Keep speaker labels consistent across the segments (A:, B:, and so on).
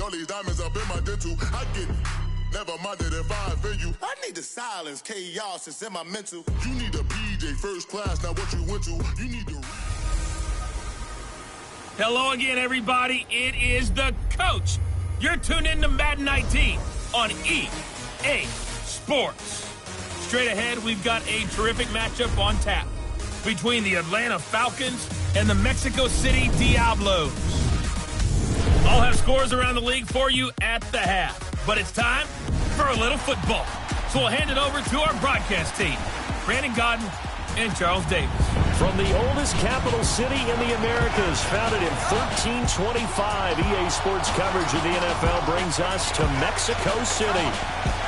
A: all these diamonds up in my dental. I get never minded if I offend you. I need the silence, chaos, it's in my mental. You need a PJ first class, not what you went to. You need to.
B: Hello again, everybody. It is the coach. You're tuned in to Madden 19 on EA Sports. Straight ahead, we've got a terrific matchup on tap between the Atlanta Falcons and the Mexico City Diablos. I'll have scores around the league for you at the half, but it's time for a little football. So we'll hand it over to our broadcast team, Brandon Godden and Charles Davis.
C: From the oldest capital city in the Americas, founded in 1325, EA Sports coverage of the NFL brings us to Mexico City.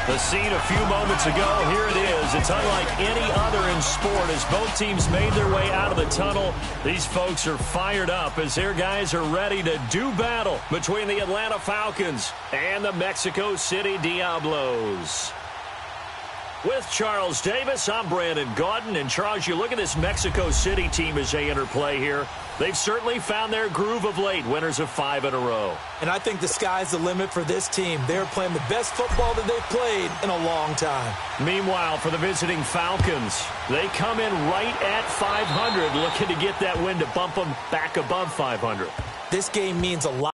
C: The scene a few moments ago, here it is. It's unlike any other in sport as both teams made their way out of the tunnel. These folks are fired up as their guys are ready to do battle between the Atlanta Falcons and the Mexico City Diablos. With Charles Davis, I'm Brandon Godden. And Charles, you look at this Mexico City team as they enter play here. They've certainly found their groove of late, winners of 5 in a row.
D: And I think the sky's the limit for this team. They're playing the best football that they've played in a long time.
C: Meanwhile, for the visiting Falcons, they come in right at 500, looking to get that win to bump them back above 500.
D: This game means a lot.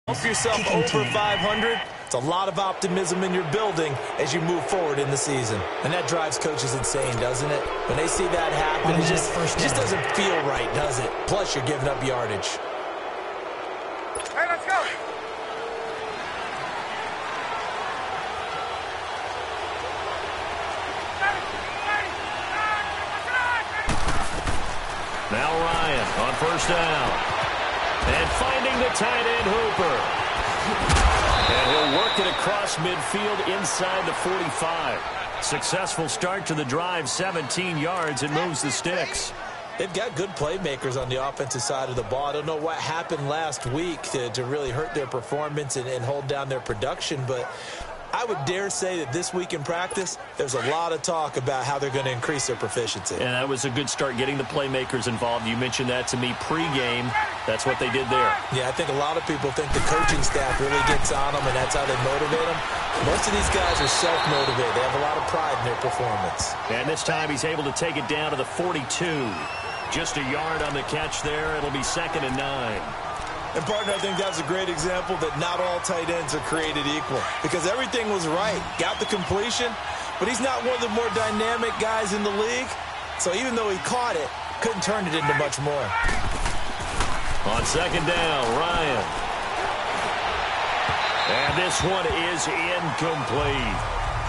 D: Help yourself over 500. It's a lot of optimism in your building as you move forward in the season. And that drives coaches insane, doesn't it? When they see that happen, it just doesn't feel right, does it? Plus, you're giving up yardage.
E: Hey, let's go.
C: Now Ryan on first down. And finding the tight end Hooper. And he'll work it across midfield inside the 45. Successful start to the drive, 17 yards, and moves the sticks.
D: They've got good playmakers on the offensive side of the ball. I don't know what happened last week to really hurt their performance and hold down their production, but I would dare say that this week in practice, there's a lot of talk about how they're going to increase their proficiency.
C: And that was a good start, getting the playmakers involved. You mentioned that to me pregame. That's what they did there.
D: Yeah, I think a lot of people think the coaching staff really gets on them, and that's how they motivate them. Most of these guys are self-motivated. They have a lot of pride in their performance.
C: And this time he's able to take it down to the 42. Just a yard on the catch there. It'll be 2nd and 9.
D: And, partner, I think that's a great example that not all tight ends are created equal because everything was right. Got the completion, but he's not one of the more dynamic guys in the league. So even though he caught it, couldn't turn it into much more.
C: On 2nd down, Ryan. And this one is incomplete.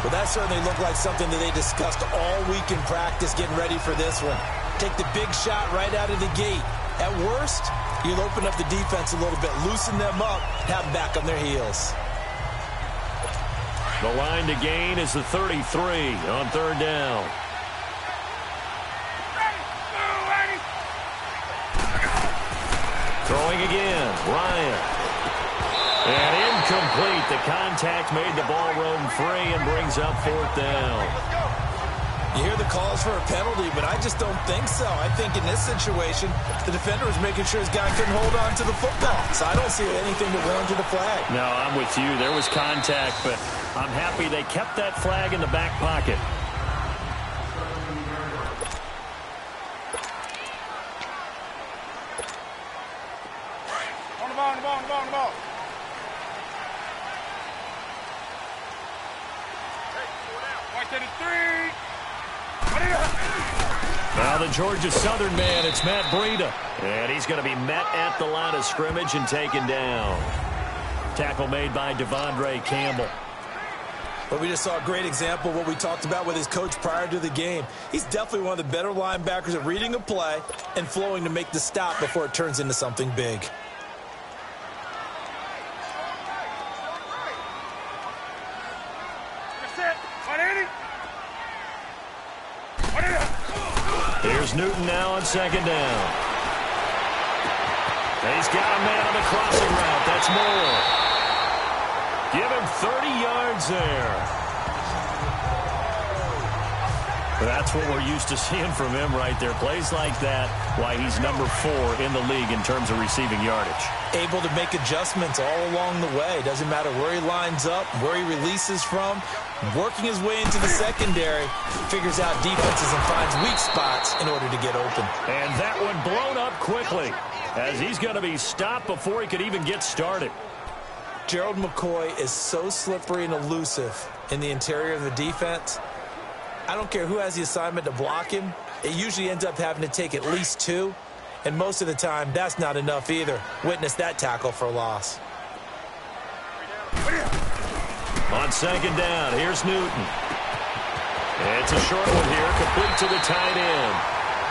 D: Well, that certainly looked like something that they discussed all week in practice getting ready for this one. Take the big shot right out of the gate. At worst, you'll open up the defense a little bit, loosen them up, have them back on their heels.
C: The line to gain is the 33 on 3rd down. Throwing again, Ryan. And incomplete. The contact made the ball roam free and brings up 4th down.
D: You hear the calls for a penalty, but I just don't think so. I think in this situation, the defender was making sure his guy couldn't hold on to the football. So I don't see anything that warranted a flag.
C: No, I'm with you. There was contact, but I'm happy they kept that flag in the back pocket.
E: On the ball, on the ball, on the ball, on the ball. White to the 3.
C: Now the Georgia Southern man, it's Matt Breida. And he's going to be met at the line of scrimmage and taken down. Tackle made by Devondre Campbell.
D: But we just saw a great example of what we talked about with his coach prior to the game. He's definitely one of the better linebackers at reading a play and flowing to make the stop before it turns into something big.
C: Here's Newton now on 2nd down. And he's got a man on the crossing route. That's Moore. Give him 30 yards there. That's what we're used to seeing from him right there. Plays like that, why he's number 4 in the league in terms of receiving yardage.
D: Able to make adjustments all along the way. Doesn't matter where he lines up, where he releases from. Working his way into the secondary, figures out defenses and finds weak spots in order to get open.
C: And that one blown up quickly as he's going to be stopped before he could even get started.
D: Gerald McCoy is so slippery and elusive in the interior of the defense. I don't care who has the assignment to block him. It usually ends up having to take at least 2. And most of the time, that's not enough either. Witness that tackle for loss.
C: On second down, here's Newton. It's a short one here, complete to the tight end.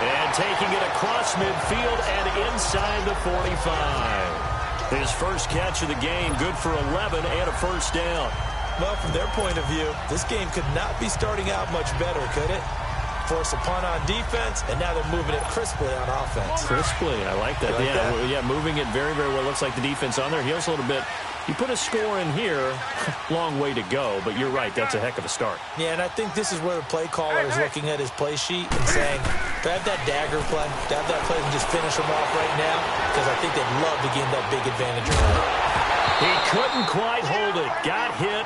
C: And taking it across midfield and inside the 45. His first catch of the game, good for 11 and a first down.
D: Well, from their point of view, this game could not be starting out much better, could it? Force a punt on defense, and now they're moving it crisply on offense.
C: Crisply, I like that. Yeah, moving it very, very well. Looks like the defense on there heals a little bit. You put a score in here, long way to go, but you're right, that's a heck of a start.
D: Yeah, and I think this is where the play caller is looking at his play sheet and saying, do I have that dagger play? Do I have that play and just finish him off right now? Because I think they'd love to gain that big advantage.
C: He couldn't quite hold it. Got hit.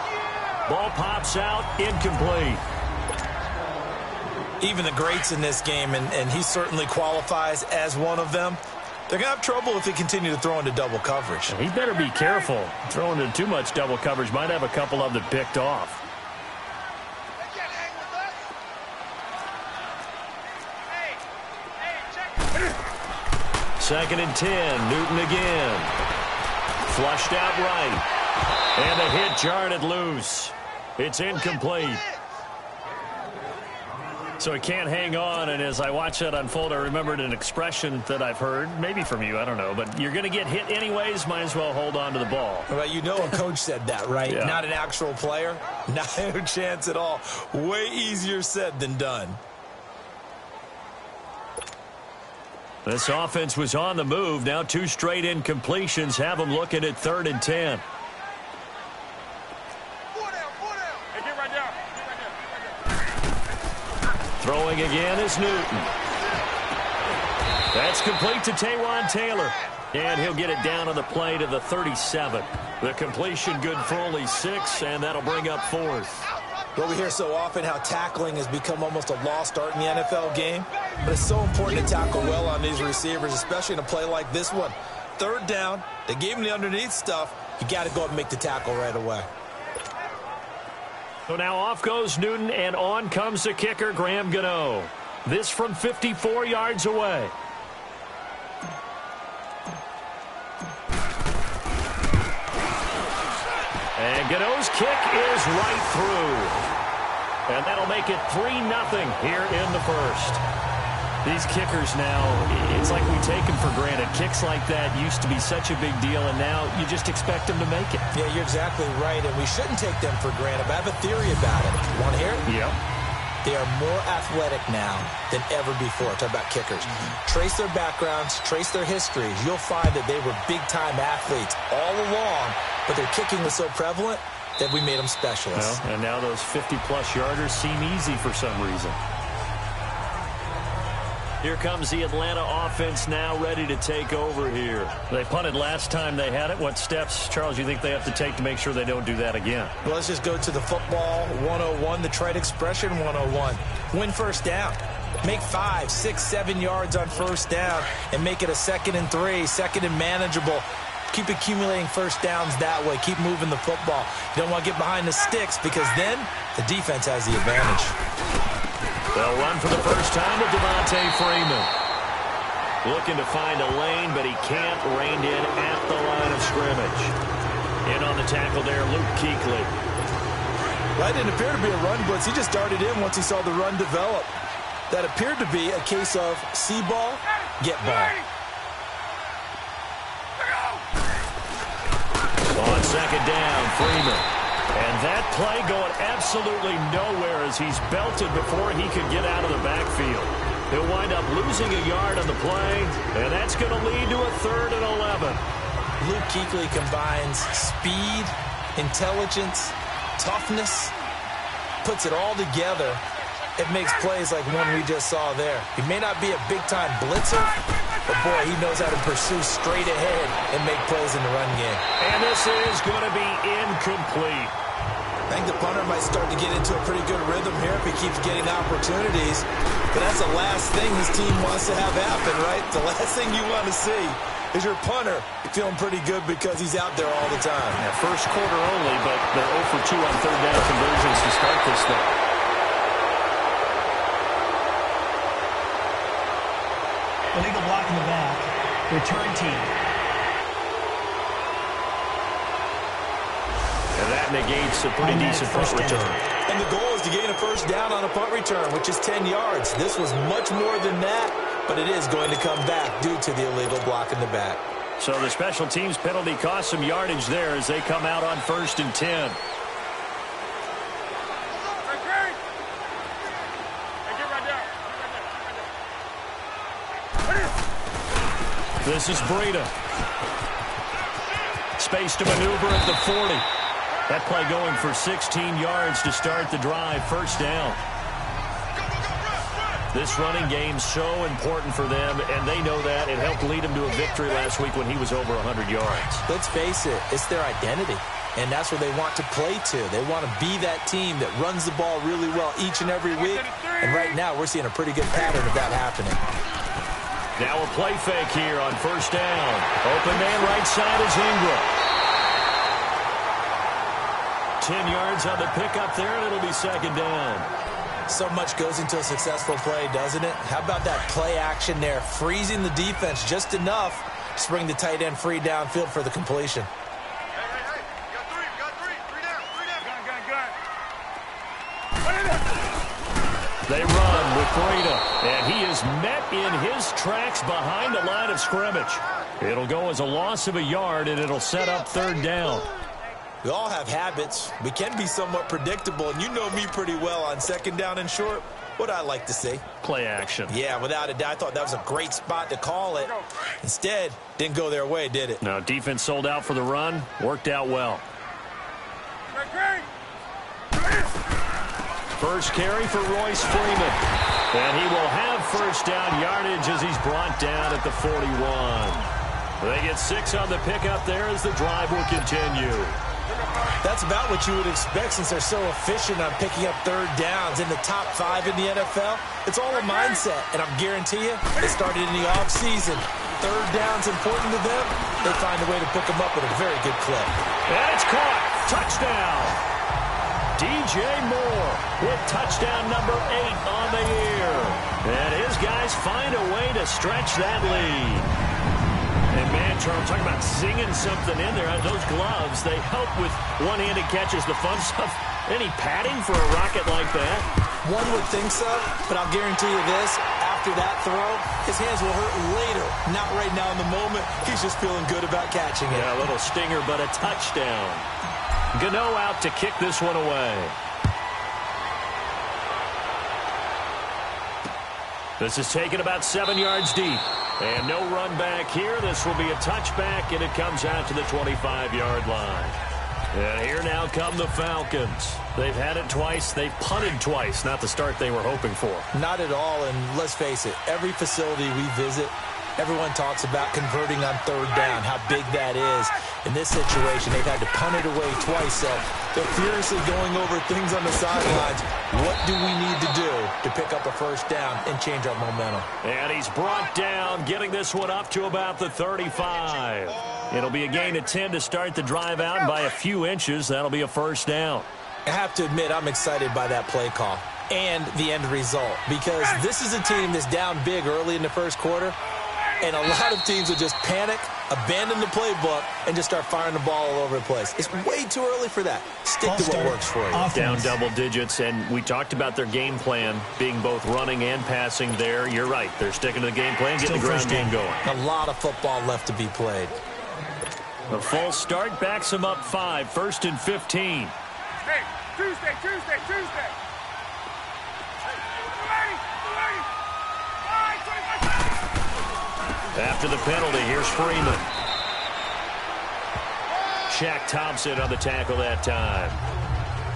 C: Ball pops out, incomplete.
D: Even the greats in this game, and he certainly qualifies as one of them, they're going to have trouble if they continue to throw into double coverage.
C: He better be careful. Throwing into too much double coverage might have a couple of them picked off. Second and 10. Newton again. Flushed out right. And a hit jarred loose. It's incomplete. So he can't hang on, and as I watch that unfold, I remembered an expression that I've heard, maybe from you, I don't know, but you're going to get hit anyways, might as well hold on to the ball.
D: Well, you know a coach said that, right?
C: Yeah. Not
D: an actual player. Not a chance at all. Way easier said than done.
C: This offense was on the move. Now 2 straight incompletions have them looking at 3rd and 10. Throwing again is Newton. That's complete to Taywan Taylor. And he'll get it down on the play to the 37. The completion good for only 6, and that'll bring up 4th.
D: Well, we hear so often how tackling has become almost a lost art in the NFL game. But it's so important to tackle well on these receivers, especially in a play like this one. 3rd down, they gave him the underneath stuff. You got to go up and make the tackle right away.
C: So now off goes Newton, and on comes the kicker, Graham Gano. This from 54 yards away. And Gano's kick is right through. And that'll make it 3-0 here in the first. These kickers now, it's like we take them for granted. Kicks like that used to be such a big deal, and now you just expect them to make it.
D: Yeah, you're exactly right, and we shouldn't take them for granted. But I have a theory about it. Want to hear it?
C: Yep.
D: They are more athletic now than ever before. Talk about kickers. Trace their backgrounds, trace their histories. You'll find that they were big-time athletes all along, but their kicking was so prevalent that we made them specialists.
C: Well, and now those 50-plus yarders seem easy for some reason. Here comes the Atlanta offense now ready to take over here. They punted last time they had it. What steps, Charles, you think they have to take to make sure they don't do that again?
D: Well, let's just go to the football 101, the trade expression 101. Win first down. Make 5, 6, 7 yards on first down and make it a 2nd and 3, 2nd and manageable. Keep accumulating first downs that way. Keep moving the football. You don't want to get behind the sticks because then the defense has the advantage.
C: They'll run for the first time with Devontae Freeman. Looking to find a lane, but he can't. Reined in at the line of scrimmage. In on the tackle there, Luke Kuechly.
D: Well, that didn't appear to be a run blitz. He just darted in once he saw the run develop. That appeared to be a case of see ball, get ball.
C: On second down, Freeman. And that play going absolutely nowhere as he's belted before he could get out of the backfield. He'll wind up losing a yard on the play, and that's going to lead to a 3rd and 11.
D: Luke Kuechly combines speed, intelligence, toughness, puts it all together it makes plays like one we just saw there. He may not be a big-time blitzer, but, boy, he knows how to pursue straight ahead and make plays in the run game.
C: And this is going to be incomplete.
D: I think the punter might start to get into a pretty good rhythm here if he keeps getting opportunities. But that's the last thing his team wants to have happen, right? The last thing you want to see is your punter feeling pretty good because he's out there all the time.
C: Yeah, first quarter only, but they're 0 for 2 on third down conversions to start this thing.
F: Illegal block in the back. Return team.
C: And that negates a pretty decent punt return.
D: And the goal is to gain a first down on a punt return, which is 10 yards. This was much more than that, but it is going to come back due to the illegal block in the back.
C: So the special teams penalty cost some yardage there as they come out on 1st and 10. This is Breida. Space to maneuver at the 40. That play going for 16 yards to start the drive. First down. This running game's so important for them, and they know that. It helped lead them to a victory last week when he was over 100 yards.
D: Let's face it, it's their identity, and that's where they want to play to. They want to be that team that runs the ball really well each and every week, and right now we're seeing a pretty good pattern of that happening.
C: Now a play fake here on first down. Open man right side is Ingram. 10 yards on the pickup there, and it'll be second down.
D: So much goes into a successful play, doesn't it? How about that play action there, freezing the defense just enough to bring the tight end free downfield for the completion.
E: Hey. You got three. Three down.
C: They run with Breida, and he is met in his tracks behind the line of scrimmage. It'll go as a loss of a yard, and it'll set up third down.
D: We all have habits. We can be somewhat predictable, and you know me pretty well on second down and short. What I like to see.
C: Play action.
D: Yeah, without a doubt. I thought that was a great spot to call it. Instead, didn't go their way, did it?
C: No, defense sold out for the run. Worked out well. First carry for Royce Freeman. And he will have first down yardage as he's brought down at the 41. They get 6 on the pickup there as the drive will continue.
D: That's about what you would expect since they're so efficient on picking up third downs in the top 5 in the NFL. It's all a mindset, and I guarantee you, it started in the offseason. Third down's important to them. They find a way to pick them up at a very good clip.
C: And it's caught. Touchdown. DJ Moore with touchdown number 8 on the year. And his guys find a way to stretch that lead. And, man, Charles, talking about singing something in there. Those gloves, they help with one-handed catches, the fun stuff. Any padding for a rocket like that?
D: One would think so, but I'll guarantee you this. After that throw, his hands will hurt later. Not right now in the moment. He's just feeling good about catching it.
C: Yeah, a little stinger, but a touchdown. Gano out to kick this one away. This is taken about 7 yards deep. And no run back here. This will be a touchback, and it comes out to the 25-yard line. And here now come the Falcons. They've had it twice. They've punted twice. Not the start they were hoping for.
D: Not at all, and let's face it, every facility we visit, everyone talks about converting on third down, how big that is. In this situation, they've had to punt it away twice, so they're furiously going over things on the sidelines. What do we need to do to pick up a first down and change our momentum?
C: And he's brought down, getting this one up to about the 35. It'll be a gain of 10 to start the drive out, and by a few inches, that'll be a first down.
D: I have to admit, I'm excited by that play call and the end result, because this is a team that's down big early in the first quarter, and a lot of teams will just panic, abandon the playbook, and just start firing the ball all over the place. It's way too early for that. Stick to what works for you.
C: Down double digits, and we talked about their game plan being both running and passing there. You're right. They're sticking to the game plan, getting the ground game going.
D: A lot of football left to be played.
C: A false start backs them up 5. 1st and 15.
E: Hey, Tuesday.
C: After the penalty, here's Freeman. Shaq Thompson on the tackle that time.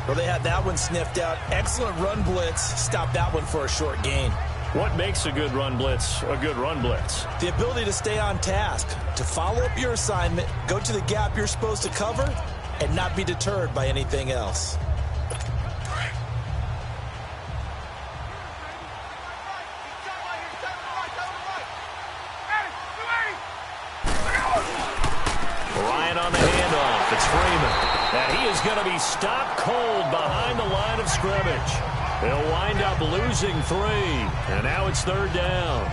D: Well, they had that one sniffed out. Excellent run blitz. Stopped that one for a short gain.
C: What makes a good run blitz a good run blitz?
D: The ability to stay on task, to follow up your assignment, go to the gap you're supposed to cover, and not be deterred by anything else.
C: Ryan on the handoff. It's Freeman. And he is going to be stopped cold behind the line of scrimmage. They'll wind up losing 3. And now it's 3rd down.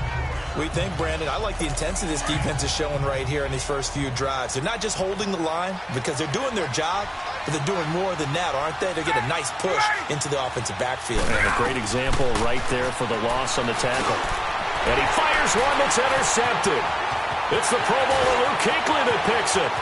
D: We think, Brandon, I like the intensity this defense is showing right here in these first few drives. They're not just holding the line because they're doing their job, but they're doing more than that, aren't they? They're getting a nice push into the offensive backfield.
C: And a great example right there for the loss on the tackle. And he fires one that's intercepted. It's the Pro Bowler Luke Kuechly that picks it.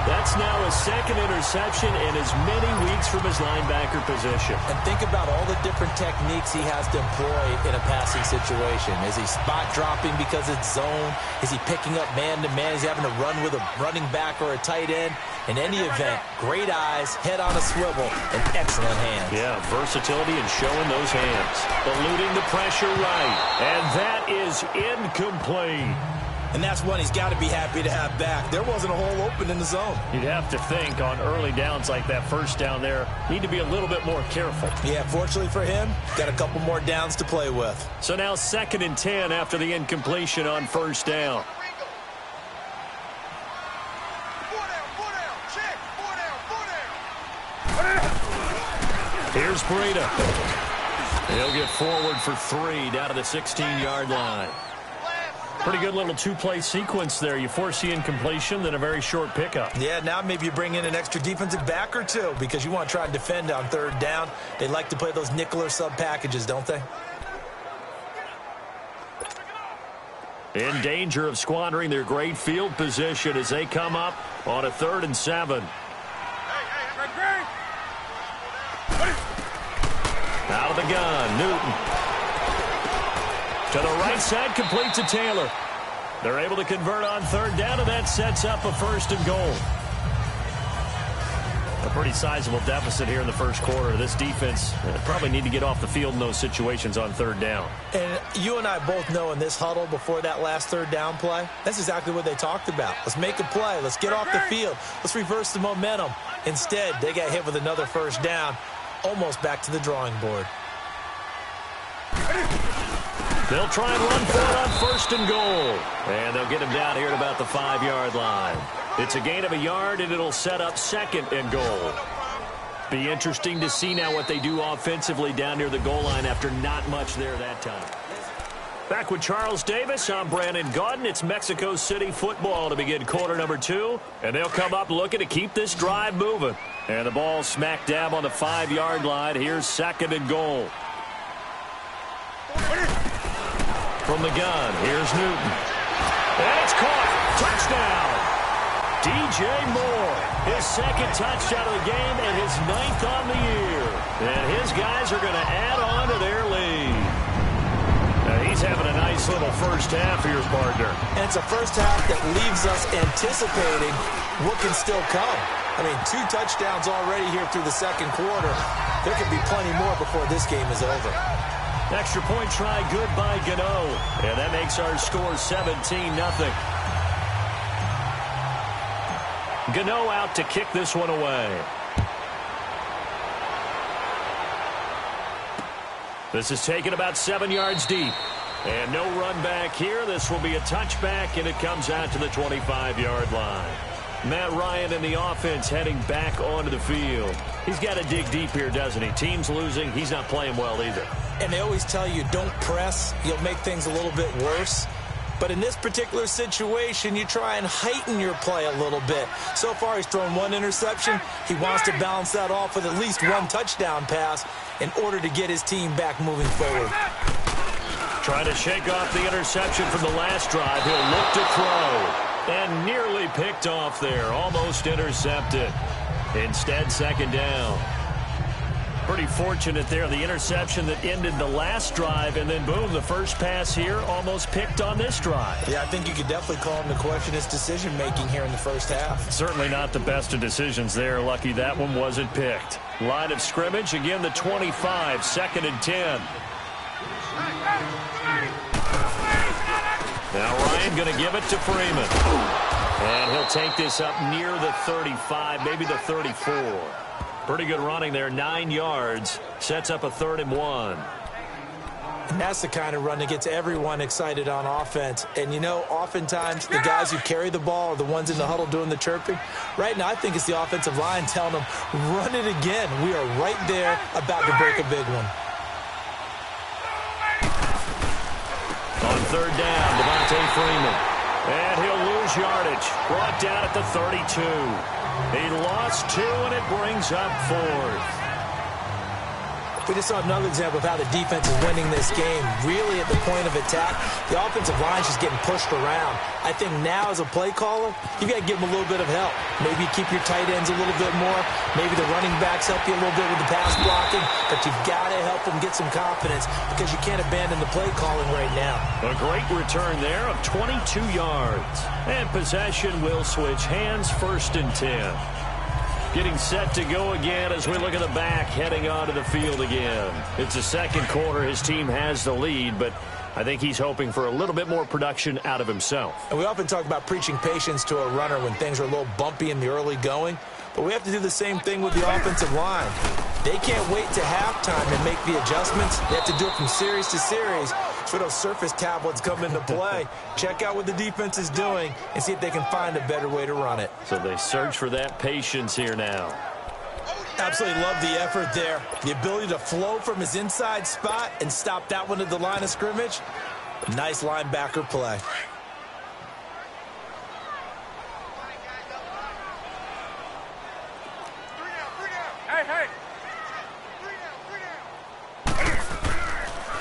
C: That's now a second interception in as many weeks from his linebacker position.
D: And think about all the different techniques he has to employ in a passing situation. Is he spot dropping because it's zone? Is he picking up man-to-man? Is he having to run with a running back or a tight end? In any event, great eyes, head on a swivel, and excellent hands.
C: Yeah, versatility and showing those hands. Eluding the pressure right. And that is incomplete.
D: And that's one he's got to be happy to have back. There wasn't a hole open in the zone.
C: You'd have to think on early downs like that first down there, need to be a little bit more careful.
D: Yeah, fortunately for him, got a couple more downs to play with.
C: So now 2nd and 10 after the incompletion on first down. Here's Breida. He'll get forward for 3 down to the 16-yard line. Pretty good little 2-play sequence there. You force the incompletion, then a very short pickup.
D: Yeah, now maybe you bring in an extra defensive back or 2 because you want to try and defend on 3rd down. They like to play those nickel or sub packages, don't they?
C: In danger of squandering their great field position as they come up on a 3rd and 7. Out of the gun, Newton. To the right side, complete to Taylor. They're able to convert on 3rd down, and that sets up a 1st and goal. A pretty sizable deficit here in the first quarter. This defense probably need to get off the field in those situations on 3rd down.
D: And you and I both know in this huddle before that last 3rd down play, that's exactly what they talked about. Let's make a play. Let's get off the field. Let's reverse the momentum. Instead, they got hit with another 1st down, almost back to the drawing board.
C: They'll try and run for it on 1st and goal. And they'll get him down here at about the 5-yard line. It's a gain of a yard, and it'll set up 2nd and goal. Be interesting to see now what they do offensively down near the goal line after not much there that time. Back with Charles Davis, I'm Brandon Gaudin. It's Mexico City football to begin quarter number 2. And they'll come up looking to keep this drive moving. And the ball smack dab on the 5-yard line. Here's 2nd and goal. From the gun, here's Newton. And it's caught. Touchdown. DJ Moore, his 2nd touchdown of the game and his 9th on the year. And his guys are going to add on to their lead. Now he's having a nice little first half here, partner.
D: And it's a first half that leaves us anticipating what can still come. I mean, 2 touchdowns already here through the 2nd quarter. There could be plenty more before this game is over.
C: Extra point try, good by Gano. And that makes our score 17-0. Gano out to kick this one away. This is taken about 7 yards deep. And no run back here. This will be a touchback, and it comes out to the 25-yard line. Matt Ryan and the offense heading back onto the field. He's got to dig deep here, doesn't he? Team's losing. He's not playing well either.
D: And they always tell you, don't press. You'll make things a little bit worse. But in this particular situation, you try and heighten your play a little bit. So far, he's thrown 1 interception. He wants to balance that off with at least 1 touchdown pass in order to get his team back moving forward.
C: Trying to shake off the interception from the last drive. He'll look to throw. And nearly picked off there. Almost intercepted. Instead, 2nd down. Pretty fortunate there. The interception that ended the last drive, and then boom, the first pass here almost picked on this drive.
D: Yeah, I think you could definitely call him to question his decision-making here in the first half.
C: Certainly not the best of decisions there. Lucky that one wasn't picked. Line of scrimmage, again the 25, 2nd and 10. Now Ryan going to give it to Freeman. And he'll take this up near the 35, maybe the 34. Pretty good running there, 9 yards. Sets up a 3rd and 1.
D: And that's the kind of run that gets everyone excited on offense. And, you know, oftentimes the guys who carry the ball are the ones in the huddle doing the chirping. Right now, I think it's the offensive line telling them, run it again. We are right there about to break a big one.
C: On 3rd down, Devontae Freeman. And he'll lose yardage. Brought down at the 32. He lost 2, and it brings up 4th.
D: We just saw another example of how the defense is winning this game. Really at the point of attack, the offensive line's just getting pushed around. I think now as a play caller, you got to give them a little bit of help. Maybe keep your tight ends a little bit more. Maybe the running backs help you a little bit with the pass blocking. But you've got to help them get some confidence because you can't abandon the play calling right now.
C: A great return there of 22 yards. And possession will switch hands, 1st and 10. Getting set to go again as we look at the back, heading onto the field again. It's the second quarter. His team has the lead, but I think he's hoping for a little bit more production out of himself.
D: And we often talk about preaching patience to a runner when things are a little bumpy in the early going, but we have to do the same thing with the offensive line. They can't wait to halftime and make the adjustments. They have to do it from series to series. So those surface tablets come into play. Check out what the defense is doing and see if they can find a better way to run it.
C: So they search for that patience here now.
D: Absolutely love the effort there. The ability to flow from his inside spot and stop that one at the line of scrimmage. Nice linebacker play.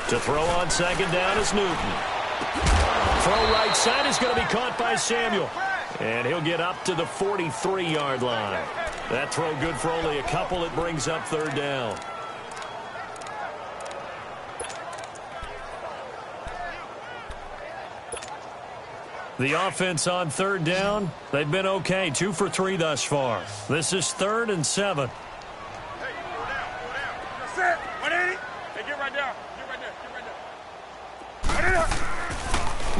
C: To throw on 2nd down is Newton. Throw right side is going to be caught by Samuel. And he'll get up to the 43-yard line. That throw good for only a couple. It brings up 3rd down. The offense on 3rd down, they've been okay. 2 for 3 thus far. This is 3rd and 7.
E: Hey, go down. That's it. 180. Hey, get right down.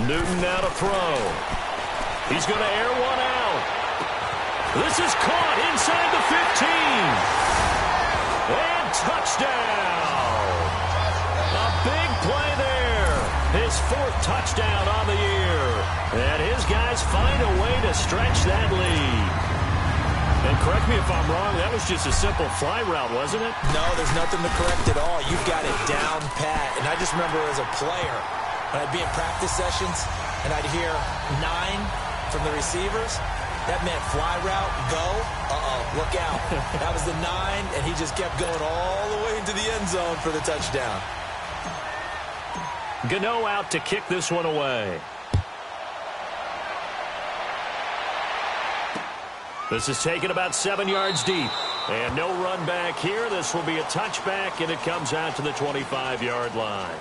C: Newton now to throw. He's going to air one out. This is caught inside the 15. And touchdown. A big play there. His 4th touchdown on the year. And his guys find a way to stretch that lead. And correct me if I'm wrong, that was just a simple fly route, wasn't it?
D: No, there's nothing to correct at all. You've got it down pat. And I just remember as a player, when I'd be in practice sessions and I'd hear 9 from the receivers, that meant fly route, go, look out. That was the 9, and he just kept going all the way into the end zone for the touchdown.
C: Gano out to kick this one away. This is taken about 7 yards deep. And no run back here. This will be a touchback, and it comes out to the 25-yard line.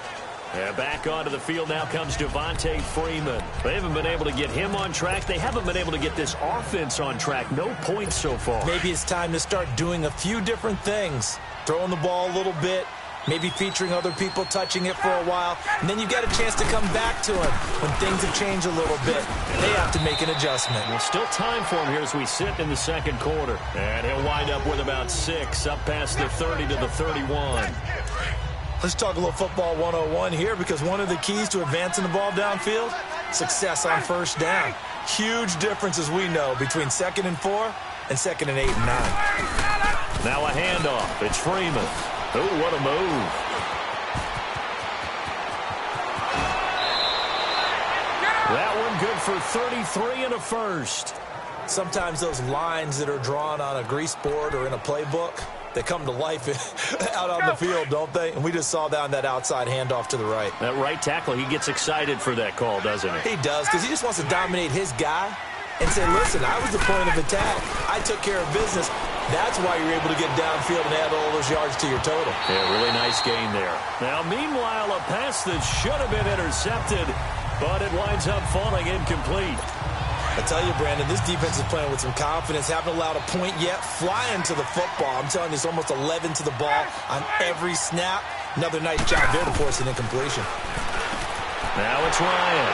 C: And back onto the field now comes Devontae Freeman. They haven't been able to get him on track. They haven't been able to get this offense on track. No points so far.
D: Maybe it's time to start doing a few different things. Throwing the ball a little bit, maybe featuring other people touching it for a while, and then you've got a chance to come back to him when things have changed a little bit. They have to make an adjustment.
C: Well, still time for him here as we sit in the second quarter. And he'll wind up with about 6 up past the 30 to the 31.
D: Let's talk a little football 101 here, because one of the keys to advancing the ball downfield, success on 1st down. Huge difference, as we know, between 2nd and 4 and 2nd and 8 and 9.
C: Now a handoff. It's Freeman. Oh, what a move. That one good for 33 and a first.
D: Sometimes those lines that are drawn on a grease board or in a playbook, they come to life out on the field, don't they? And we just saw that on that outside handoff to the right.
C: That right tackle, he gets excited for that call, doesn't he?
D: He does, because he just wants to dominate his guy and say, listen, I was the point of attack. I took care of business. That's why you're able to get downfield and add all those yards to your total.
C: Yeah, really nice gain there. Now, meanwhile, a pass that should have been intercepted, but it winds up falling incomplete.
D: I tell you, Brandon, this defense is playing with some confidence. Haven't allowed a point yet. Flying to the football. I'm telling you, it's almost 11 to the ball on every snap. Another nice job there to force an incompletion.
C: Now it's Ryan.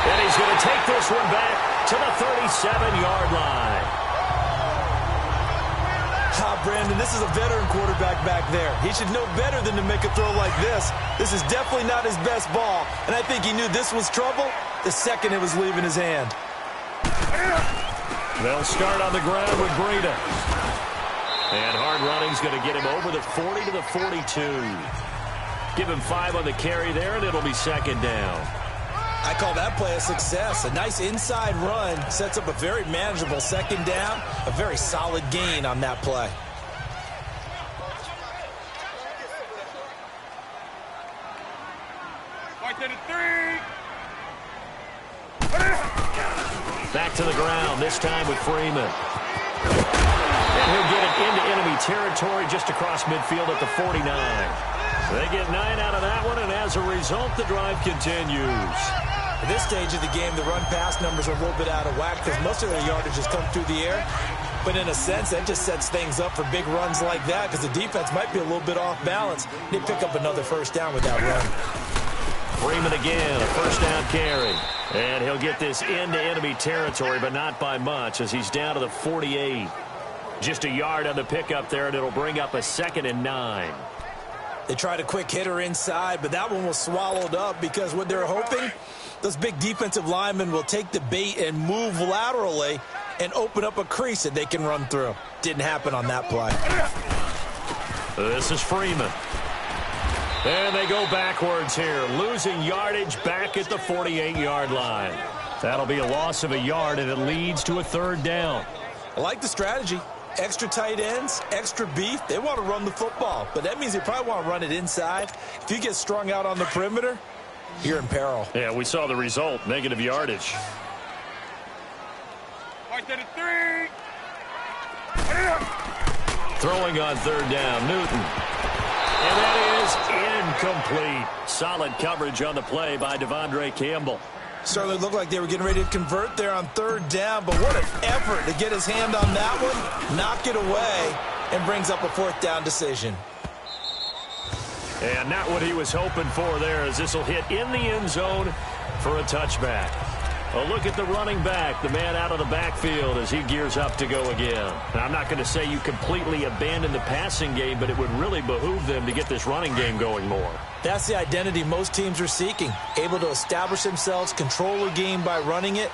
C: And he's going to take this one back to the 37-yard line.
D: Brandon, this is a veteran quarterback back there. He should know better than to make a throw like this. This is definitely not his best ball, and I think he knew this was trouble the second it was leaving his hand.
C: They'll start on the ground with Breida. And hard running's going to get him over the 40 to the 42. Give him 5 on the carry there, and it'll be second down.
D: I call that play a success. A nice inside run sets up a very manageable second down. A very solid gain on that play.
C: Back to the ground, this time with Freeman. And he'll get it into enemy territory just across midfield at the 49. They get 9 out of that one, and as a result, the drive continues.
D: At this stage of the game, the run-pass numbers are a little bit out of whack because most of their yardage has come through the air. But in a sense, that just sets things up for big runs like that because the defense might be a little bit off balance. They pick up another first down with that run.
C: Freeman again, a first down carry. And he'll get this into enemy territory, but not by much as he's down to the 48. Just a yard on the pickup there, and it'll bring up a 2nd and 9.
D: They tried a quick hitter inside, but that one was swallowed up because what they're hoping, those big defensive linemen will take the bait and move laterally and open up a crease that they can run through. Didn't happen on that play.
C: This is Freeman. And they go backwards here, losing yardage back at the 48-yard line. That'll be a loss of a yard, and it leads to a 3rd down.
D: I like the strategy. Extra tight ends, extra beef. They want to run the football, but that means they probably want to run it inside. If you get strung out on the perimeter, you're in peril.
C: Yeah, we saw the result, negative yardage. Throwing on 3rd down, Newton. And that is incomplete. Solid coverage on the play by Devondre Campbell.
D: Certainly looked like they were getting ready to convert there on 3rd down, but what an effort to get his hand on that one, knock it away, and brings up a 4th down decision.
C: And not what he was hoping for there, as this will hit in the end zone for a touchback. A look at the running back, the man out of the backfield as he gears up to go again. Now, I'm not going to say you completely abandon the passing game, but it would really behoove them to get this running game going more.
D: That's the identity most teams are seeking. Able to establish themselves, control a game by running it,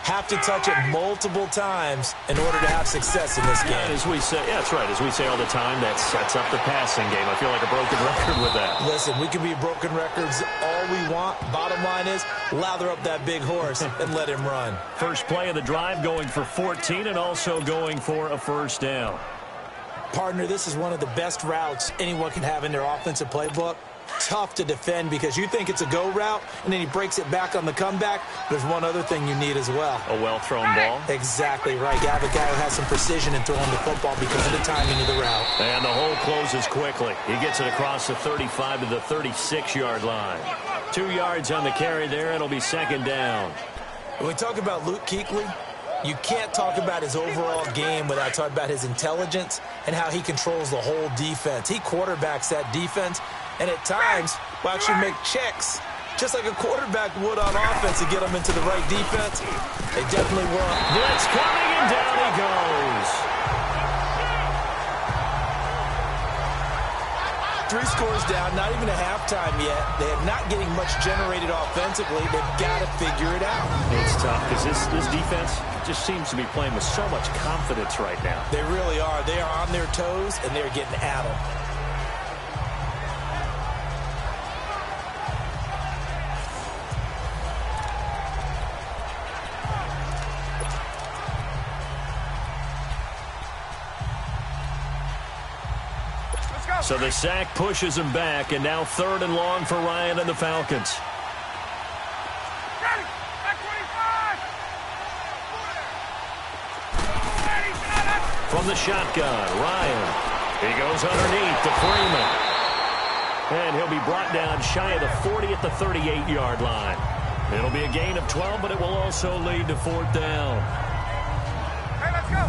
D: have to touch it multiple times in order to have success in this game.
C: And as we say, yeah, that's right. As we say all the time, that sets up the passing game. I feel like a broken record with that.
D: Listen, we can be broken records all we want. Bottom line is, lather up that big horse and let him run.
C: First play of the drive going for 14 and also going for a 1st down.
D: Partner, this is one of the best routes anyone can have in their offensive playbook. Tough to defend because you think it's a go route, and then he breaks it back on the comeback. There's one other thing you need as well.
C: A well-thrown ball?
D: Exactly right. You have a guy who has some precision in throwing the football because of the timing of the route.
C: And the hole closes quickly. He gets it across the 35 to the 36-yard line. 2 yards on the carry there. It'll be 2nd down.
D: When we talk about Luke Kuechly, you can't talk about his overall game without talking about his intelligence and how he controls the whole defense. He quarterbacks that defense, and at times will actually make checks, just like a quarterback would on offense to get them into the right defense. They definitely will.
C: Blitz coming, and down he goes.
D: 3 scores down, not even a halftime yet. They are not getting much generated offensively. They've got to figure it out.
C: It's tough because this defense just seems to be playing with so much confidence right now.
D: They really are. They are on their toes, and they're getting at them.
C: So the sack pushes him back, and now 3rd and long for Ryan and the Falcons. From the shotgun, Ryan. He goes underneath to Freeman. And he'll be brought down shy of the 40 at the 38-yard line. It'll be a gain of 12, but it will also lead to 4th down.
E: Hey, let's go.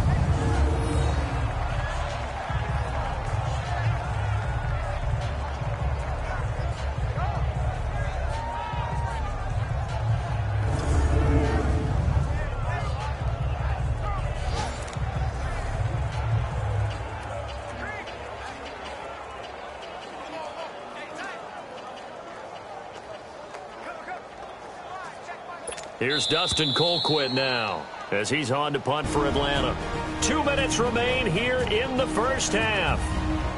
C: Here's Dustin Colquitt now as he's on to punt for Atlanta. 2 minutes remain here in the first half.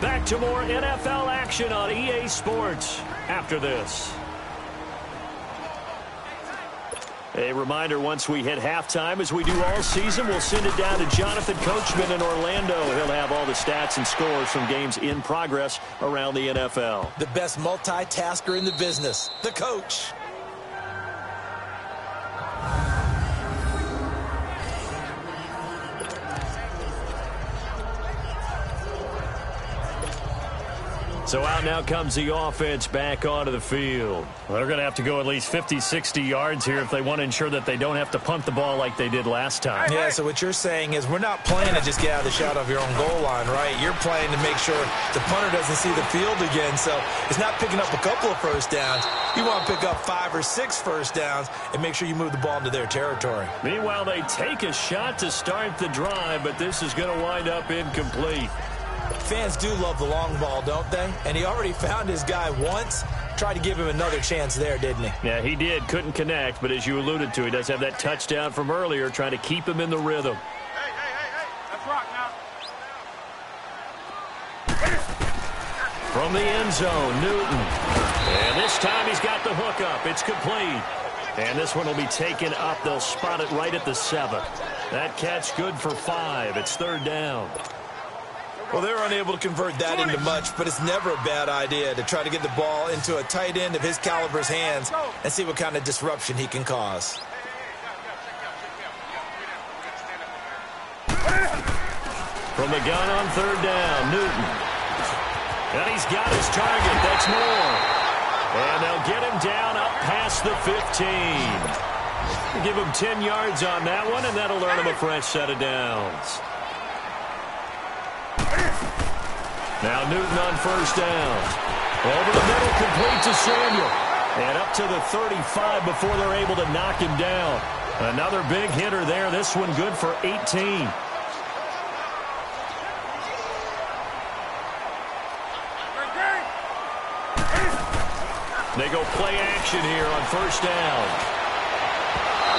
C: Back to more NFL action on EA Sports after this. A reminder, once we hit halftime, as we do all season, we'll send it down to Jonathan Coachman in Orlando. He'll have all the stats and scores from games in progress around the NFL.
D: The best multitasker in the business, the coach.
C: So out now comes the offense back onto the field. Well, they're going to have to go at least 50, 60 yards here if they want to ensure that they don't have to punt the ball like they did last time.
D: Yeah, so what you're saying is we're not playing to just get out of the shadow of your own goal line, right? You're playing to make sure the punter doesn't see the field again. So it's not picking up a couple of first downs. You want to pick up 5 or 6 first downs and make sure you move the ball into their territory.
C: Meanwhile, they take a shot to start the drive, but this is going to wind up incomplete.
D: Fans do love the long ball, don't they? And he already found his guy once. Tried to give him another chance there, didn't he?
C: Yeah, he did. Couldn't connect, but as you alluded to, he does have that touchdown from earlier, trying to keep him in the rhythm.
E: Hey. Let's rock now.
C: From the end zone, Newton. And this time he's got the hook up. It's complete. And this one will be taken up. They'll spot it right at the 7. That catch good for 5. It's 3rd down.
D: Well, they're unable to convert that into much, but it's never a bad idea to try to get the ball into a tight end of his caliber's hands and see what kind of disruption he can cause.
C: From the gun on 3rd down, Newton. And he's got his target. That's more. And they'll get him down up past the 15. Give him 10 yards on that one, and that'll earn him a fresh set of downs. Now Newton on 1st down. Over the middle, complete to Samuel. And up to the 35 before they're able to knock him down. Another big hitter there. This one good for 18. They go play action here on 1st down.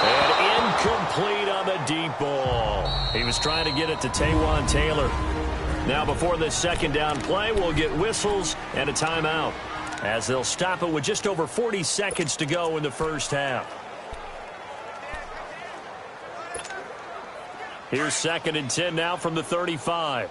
C: And incomplete on the deep ball. He was trying to get it to Taywan Taylor. Now before this 2nd down play, we'll get whistles and a timeout as they'll stop it with just over 40 seconds to go in the first half. Here's 2nd and 10 now from the 35.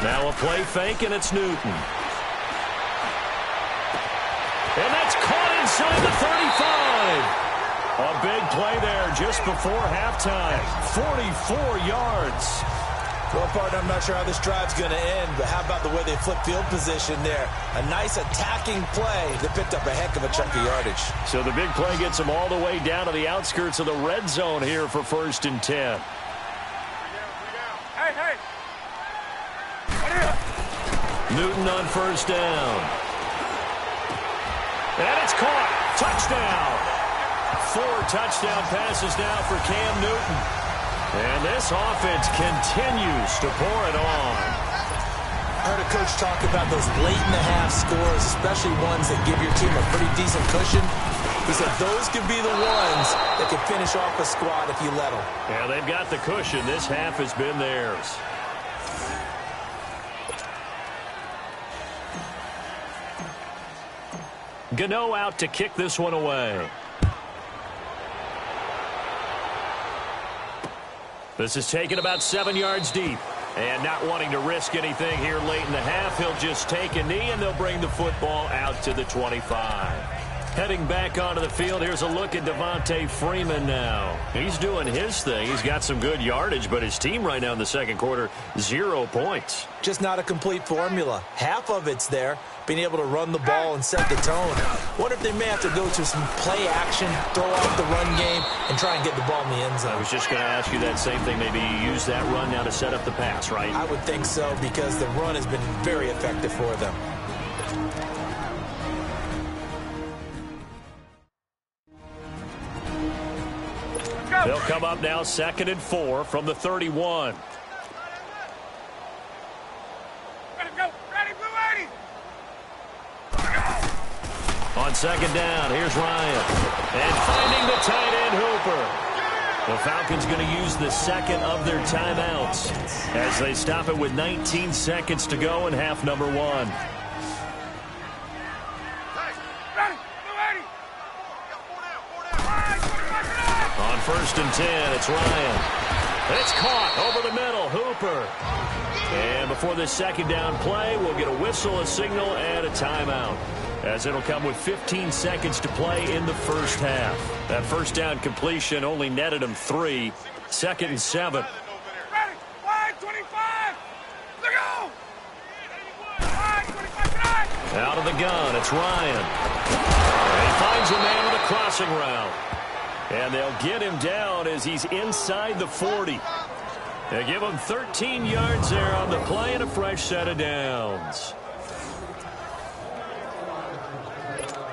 C: Now a play fake, and it's Newton. And that's caught inside the 35. A big play there just before halftime. 44 yards.
D: Well, partner, I'm not sure how this drive's going to end, but how about the way they flip field position there? A nice attacking play that picked up a heck of a chunk of yardage.
C: So the big play gets them all the way down to the outskirts of the red zone here for 1st and 10.
E: Hey.
C: Newton on 1st down. And it's caught. Touchdown. 4 touchdown passes now for Cam Newton. And this offense continues to pour it on.
D: I heard a coach talk about those late-in-the-half scores, especially ones that give your team a pretty decent cushion. He said those could be the ones that could finish off a squad if you let them.
C: Yeah, they've got the cushion. This half has been theirs. Gano out to kick this one away. This is taken about 7 yards deep. And not wanting to risk anything here late in the half, he'll just take a knee, and they'll bring the football out to the 25. Heading back onto the field, here's a look at Devontae Freeman now. He's doing his thing. He's got some good yardage, but his team right now in the second quarter, 0 points.
D: Just not a complete formula. Half of it's there, being able to run the ball and set the tone. Wonder if they may have to go to some play action, throw off the run game, and try and get the ball in the end zone.
C: I was just going to ask you that same thing. Maybe you use that run now to set up the pass, right?
D: I would think so, because the run has been very effective for them.
C: They'll come up now 2nd and 4 from the 31. On 2nd down, here's Ryan. And finding the tight end, Hooper. The Falcons going to use the second of their timeouts as they stop it with 19 seconds to go in half number 1. On 1st and 10, it's Ryan. It's caught over the middle, Hooper. And before this second down play, we'll get a whistle, a signal, and a timeout, as it'll come with 15 seconds to play in the first half. That first down completion only netted him 3. 2nd and 7. Out of the gun, it's Ryan. And he finds a man on the crossing route. And they'll get him down as he's inside the 40. They give him 13 yards there on the play and a fresh set of downs.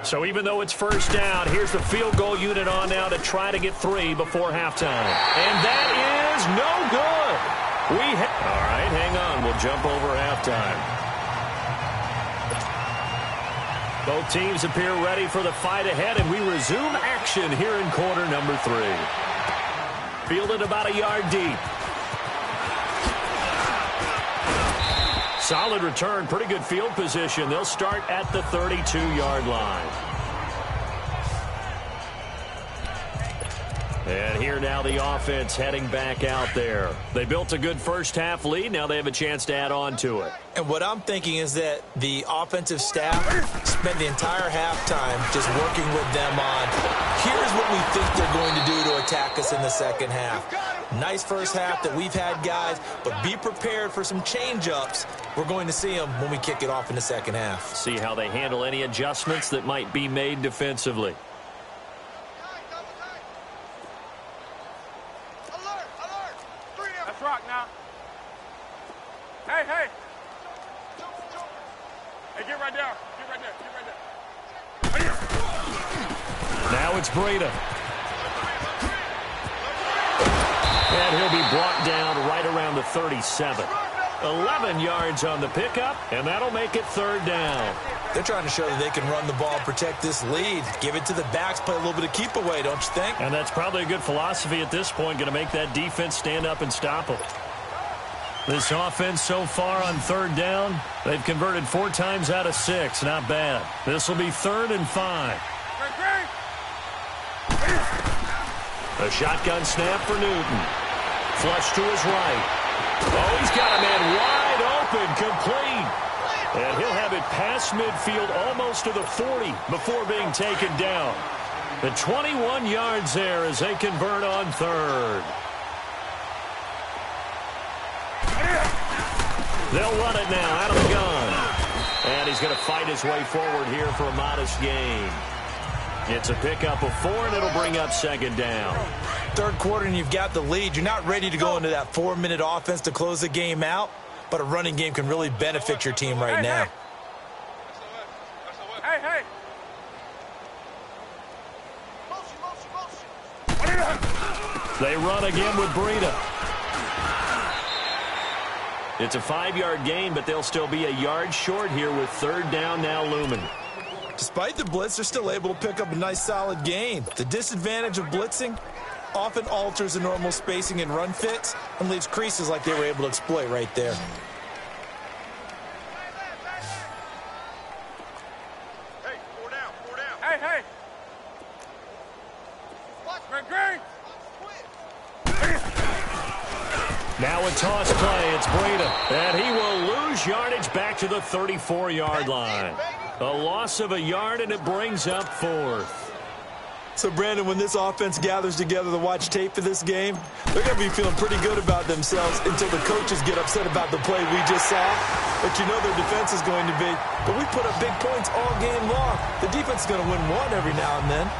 C: So even though it's first down, here's the field goal unit on now to try to get 3 before halftime. And that is no good. All right, hang on. We'll jump over halftime. Both teams appear ready for the fight ahead, and we resume action here in quarter number 3. Fielded about a yard deep. Solid return, pretty good field position. They'll start at the 32-yard line. And here now the offense heading back out there. They built a good first half lead. Now they have a chance to add on to it.
D: And what I'm thinking is that the offensive staff spent the entire halftime just working with them on, here's what we think they're going to do to attack us in the second half. Nice first half that we've had, guys, but be prepared for some change-ups. We're going to see them when we kick it off in the second half.
C: See how they handle any adjustments that might be made defensively.
E: Rock now. Hey, hey. Hey, get right there. Get right there. Get right there.
C: Now it's Breida. And he'll be brought down right around the 37. 11 yards on the pickup, and that'll make it 3rd down.
D: They're trying to show that they can run the ball, protect this lead. Give it to the backs, play a little bit of keep away, don't you think?
C: And that's probably a good philosophy at this point, going to make that defense stand up and stop them. This offense so far on 3rd down, they've converted 4 times out of 6. Not bad. This will be 3rd and 5. A shotgun snap for Newton. Flush to his right. Oh, he's got a man wide open, complete. And he'll have it past midfield almost to the 40 before being taken down. The 21 yards there as they convert on 3rd. They'll run it now out of the gun. And he's going to fight his way forward here for a modest gain. It's a pickup of 4, and it'll bring up 2nd down.
D: 3rd quarter, and you've got the lead. You're not ready to go into that 4-minute offense to close the game out, but a running game can really benefit your team right now.
E: Hey, hey.
C: They run again with Breida. It's a 5-yard gain, but they'll still be a yard short here with 3rd down now looming.
D: Despite the blitz, they're still able to pick up a nice solid gain. The disadvantage of blitzing often alters the normal spacing and run fits and leaves creases like they were able to exploit right there.
E: Hey, 4 down, 4 down. Hey, hey. Green.
C: Now a toss play. It's Breda. And he will lose yardage back to the 34-yard line. A loss of a yard, and it brings up 4th.
D: So, Brandon, when this offense gathers together to watch tape for this game, they're going to be feeling pretty good about themselves until the coaches get upset about the play we just saw. But you know their defense is going to be, but we put up big points all game long. The defense is going to win one every now and then.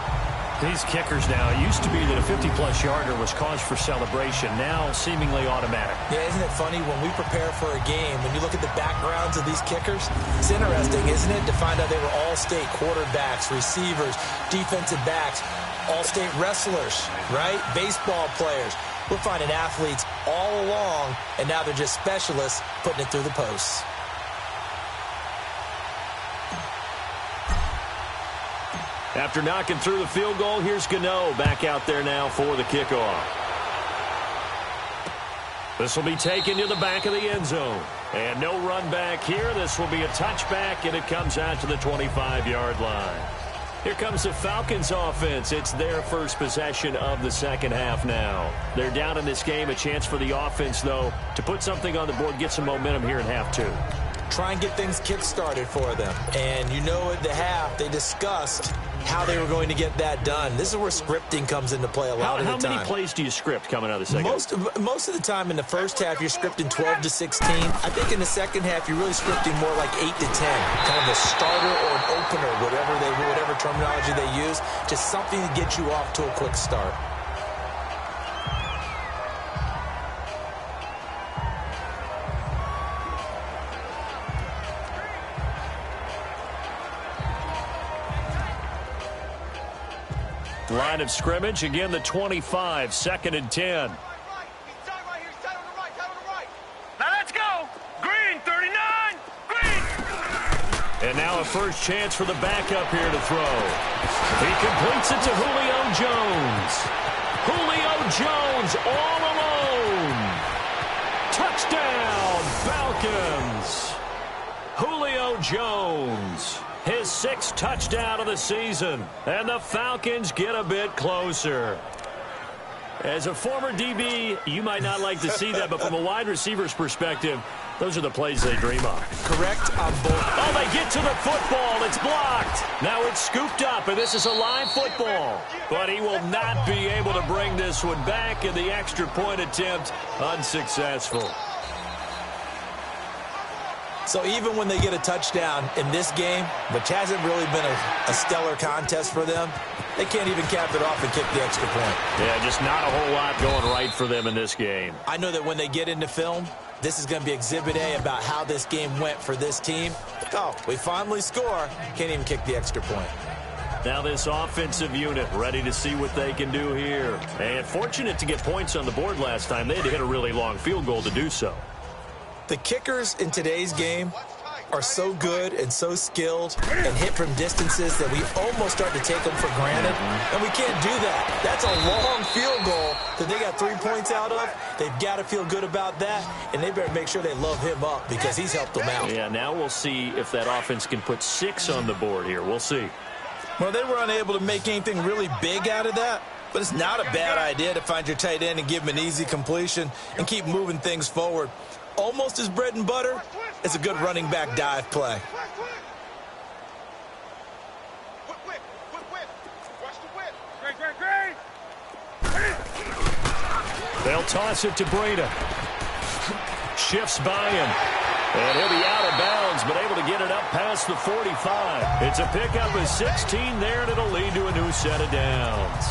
C: These kickers now, it used to be that a 50-plus yarder was cause for celebration, now seemingly automatic.
D: Yeah, isn't it funny when we prepare for a game, when you look at the backgrounds of these kickers, it's interesting, isn't it, to find out they were all-state quarterbacks, receivers, defensive backs, all-state wrestlers, right? Baseball players. We're finding athletes all along, and now they're just specialists putting it through the posts.
C: After knocking through the field goal, here's Gano back out there now for the kickoff. This will be taken to the back of the end zone. And no run back here. This will be a touchback, and it comes out to the 25-yard line. Here comes the Falcons offense. It's their first possession of the second half now. They're down in this game. A chance for the offense, though, to put something on the board, get some momentum here in half 2.
D: Try and get things kick-started for them. And you know at the half, they discussed how they were going to get that done. This is where scripting comes into play a lot of the time.
C: How many plays do you script coming out of the second half?
D: Most of the time in the first half, you're scripting 12 to 16. I think in the second half, you're really scripting more like 8 to 10. Kind of a starter or an opener, whatever terminology they use. Just something to get you off to a quick start.
C: Line of scrimmage, again the 25, 2nd and 10.
E: Now let's go. Green, 39. Green.
C: And now a first chance for the backup here to throw. He completes it to Julio Jones. Julio Jones all alone. Touchdown, Falcons. Julio Jones. His 6th touchdown of the season. And the Falcons get a bit closer. As a former DB, you might not like to see that, but from a wide receiver's perspective, those are the plays they dream of.
D: Correct on both.
C: Oh, they get to the football. It's blocked. Now it's scooped up, and this is a live football. But he will not be able to bring this one back, and the extra point attempt unsuccessful.
D: So even when they get a touchdown in this game, which hasn't really been a stellar contest for them, they can't even cap it off and kick the extra point.
C: Yeah, just not a whole lot going right for them in this game.
D: I know that when they get into film, this is going to be Exhibit A about how this game went for this team. Oh, we finally score. Can't even kick the extra point.
C: Now this offensive unit ready to see what they can do here. And fortunate to get points on the board last time. They had to hit a really long field goal to do so.
D: The kickers in today's game are so good and so skilled and hit from distances that we almost start to take them for granted. And we can't do that. That's a long field goal that they got 3 points out of. They've got to feel good about that, and they better make sure they love him up because he's helped them out.
C: Yeah, now we'll see if that offense can put 6 on the board here. We'll see.
D: Well, they were unable to make anything really big out of that, but it's not a bad idea to find your tight end and give him an easy completion and keep moving things forward. Almost as bread and butter as a good running back dive play.
C: They'll toss it to Breda. Shifts by him. And he'll be out of bounds, but able to get it up past the 45. It's a pickup of 16 there, and it'll lead to a new set of downs.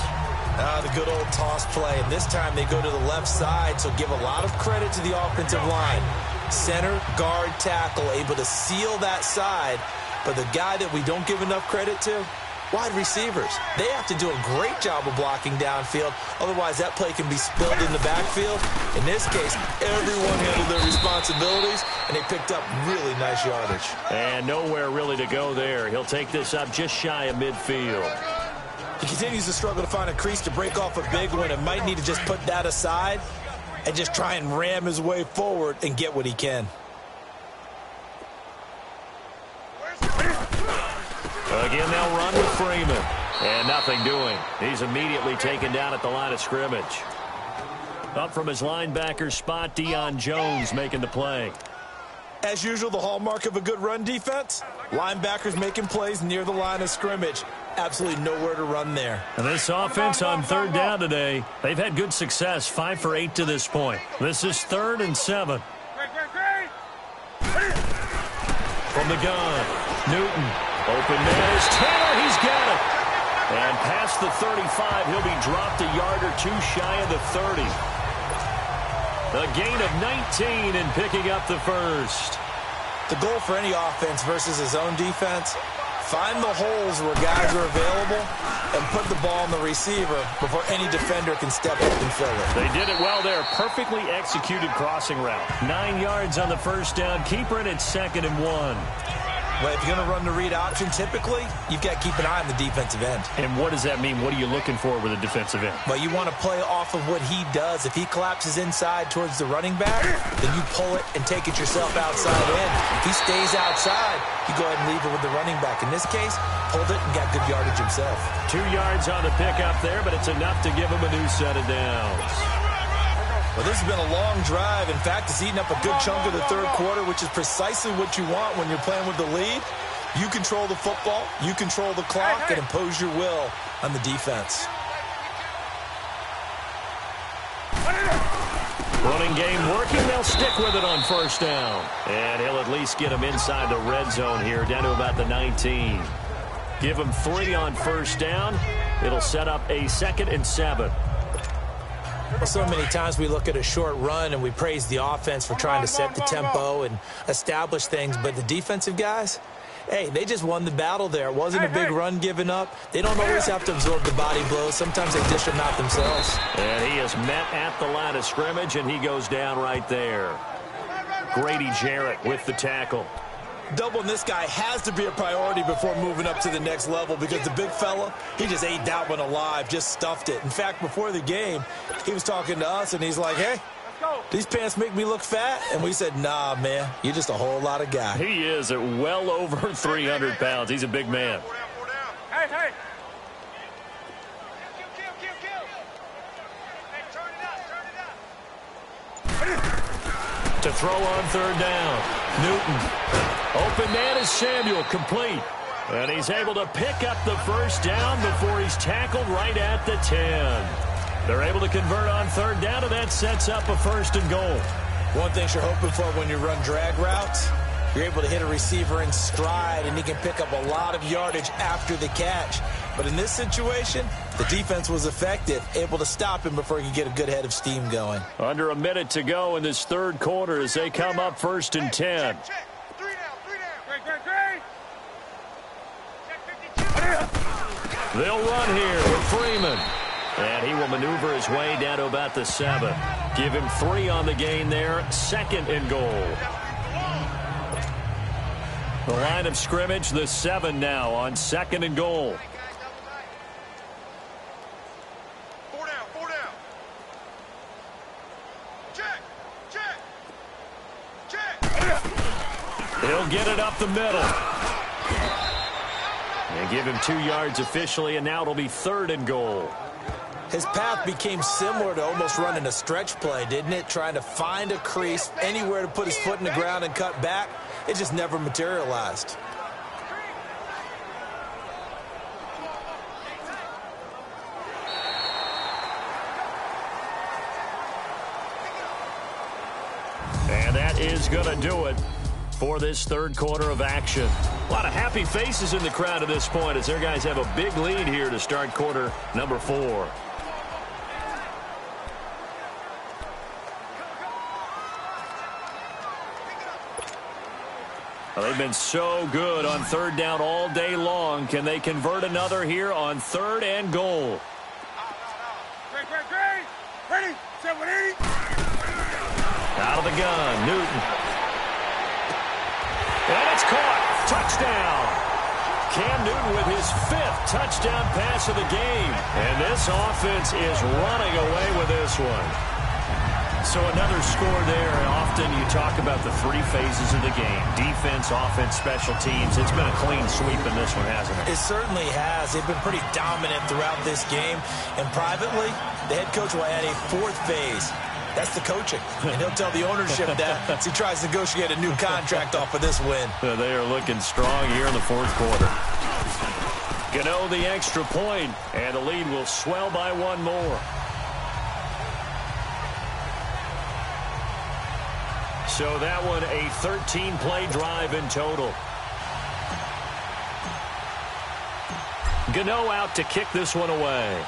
D: The good old toss play, and this time they go to the left side, so give a lot of credit to the offensive line. Center, guard, tackle, able to seal that side, but the guy that we don't give enough credit to, wide receivers. They have to do a great job of blocking downfield, otherwise that play can be spilled in the backfield. In this case, everyone handled their responsibilities, and they picked up really nice yardage.
C: And nowhere really to go there. He'll take this up just shy of midfield.
D: He continues to struggle to find a crease to break off a big one and might need to just put that aside and just try and ram his way forward and get what he can.
C: Again, they'll run with Freeman. And nothing doing. He's immediately taken down at the line of scrimmage. Up from his linebacker spot, Deion Jones making the play.
D: As usual, the hallmark of a good run defense, linebackers making plays near the line of scrimmage. Absolutely nowhere to run there.
C: And this offense on third down today, they've had good success, 5 for 8 to this point. This is 3rd and 7. From the gun, Newton. Open man is Taylor. He's got it. And past the 35, he'll be dropped a yard or two shy of the 30. A gain of 19 and picking up the first.
D: The goal for any offense versus his own defense, find the holes where guys are available and put the ball on the receiver before any defender can step up and fill it.
C: They did it well there. Perfectly executed crossing route. 9 yards on the first down. Keeper it at 2nd and 1.
D: Well, if you're going to run the read option, typically, you've got to keep an eye on the defensive end.
C: And what does that mean? What are you looking for with a defensive end?
D: Well, you want to play off of what he does. If he collapses inside towards the running back, then you pull it and take it yourself outside in. If he stays outside, you go ahead and leave it with the running back. In this case, pulled it and got good yardage himself.
C: 2 yards on the pickup there, but it's enough to give him a new set of downs.
D: Well, this has been a long drive. In fact, it's eaten up a good chunk of the third quarter, which is precisely what you want when you're playing with the lead. You control the football, you control the clock, and impose your will on the defense.
C: Running game working. They'll stick with it on first down. And he'll at least get him inside the red zone here, down to about the 19. Give him 3 on first down. It'll set up a 2nd and 7.
D: Well, so many times we look at a short run and we praise the offense for trying to set the tempo and establish things, but the defensive guys, hey, they just won the battle there. It wasn't a big run given up. They don't always have to absorb the body blows. Sometimes they dish them out themselves.
C: And he is met at the line of scrimmage, and he goes down right there. Grady Jarrett with the tackle.
D: Doubling this guy has to be a priority before moving up to the next level because the big fella, he just ate that one alive, just stuffed it. In fact, before the game, he was talking to us, and he's like, hey, these pants make me look fat? And we said, nah, man, you're just a whole lot of guy.
C: He is at well over 300 pounds. He's a big man.
E: Hey, hey.
C: To throw on third down, Newton. Open man is Samuel, complete. And he's able to pick up the first down before he's tackled right at the 10. They're able to convert on third down, and that sets up a 1st and goal.
D: One thing you're hoping for when you run drag routes, you're able to hit a receiver in stride, and he can pick up a lot of yardage after the catch. But in this situation, the defense was effective, able to stop him before he could get a good head of steam going.
C: Under a minute to go in this third quarter as they come up 1st and 10. They'll run here with Freeman. And he will maneuver his way down to about the 7. Give him 3 on the gain there. 2nd and goal. The line of scrimmage, the 7 now on 2nd and goal.
E: 4 down, 4 down. Check.
C: He'll get it up the middle. And give him 2 yards officially, and now it'll be 3rd and goal.
D: His path became similar to almost running a stretch play, didn't it? Trying to find a crease, anywhere to put his foot in the ground and cut back. It just never materialized.
C: And that is going to do it for this third quarter of action. A lot of happy faces in the crowd at this point as their guys have a big lead here to start quarter number 4. Well, they've been so good on third down all day long. Can they convert another here on 3rd and goal?
E: Ready, 7-8.
C: Out of the gun, Newton. And it's caught. Touchdown. Cam Newton with his 5th touchdown pass of the game. And this offense is running away with this one. So another score there, and often you talk about the three phases of the game. Defense, offense, special teams. It's been a clean sweep in this one, hasn't it?
D: It certainly has. They've been pretty dominant throughout this game. And privately, the head coach will add a fourth phase. That's the coaching. And he'll tell the ownership that as he tries to negotiate a new contract off of this win.
C: They are looking strong here in the fourth quarter. Gano the extra point, and the lead will swell by one more. So that one a 13-play drive in total. Gano out to kick this one away.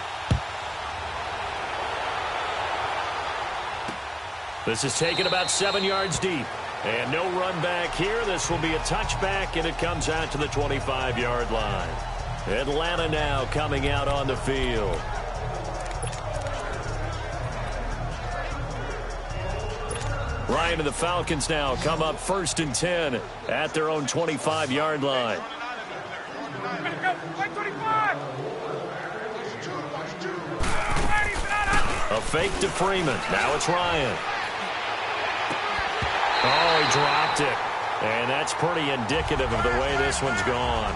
C: This is taken about 7 yards deep. And no run back here. This will be a touchback, and it comes out to the 25-yard line. Atlanta now coming out on the field. Ryan and the Falcons now come up 1st and 10 at their own 25-yard line. A fake to Freeman. Now it's Ryan. Oh, he dropped it. And that's pretty indicative of the way this one's gone.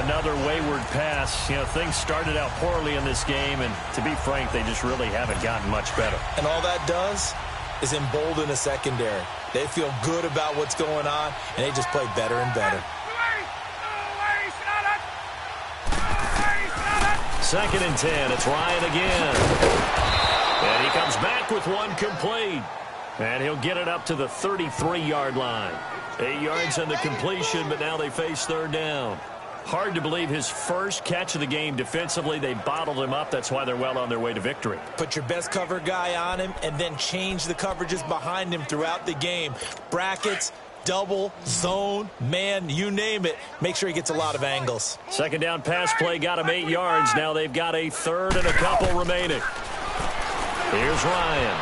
C: Another wayward pass. You know, things started out poorly in this game, and to be frank, they just really haven't gotten much better.
D: And all that does is embolden a secondary. They feel good about what's going on, and they just play better and better.
C: 2nd and 10. It's Ryan again. And he comes back with one complete. And he'll get it up to the 33-yard line. 8 yards on the completion, but now they face 3rd down. Hard to believe his first catch of the game defensively. They bottled him up. That's why they're well on their way to victory.
D: Put your best cover guy on him and then change the coverages behind him throughout the game. Brackets, double, zone, man, you name it. Make sure he gets a lot of angles.
C: 2nd down pass play got him 8 yards. Now they've got a 3rd and a couple remaining. Here's Ryan.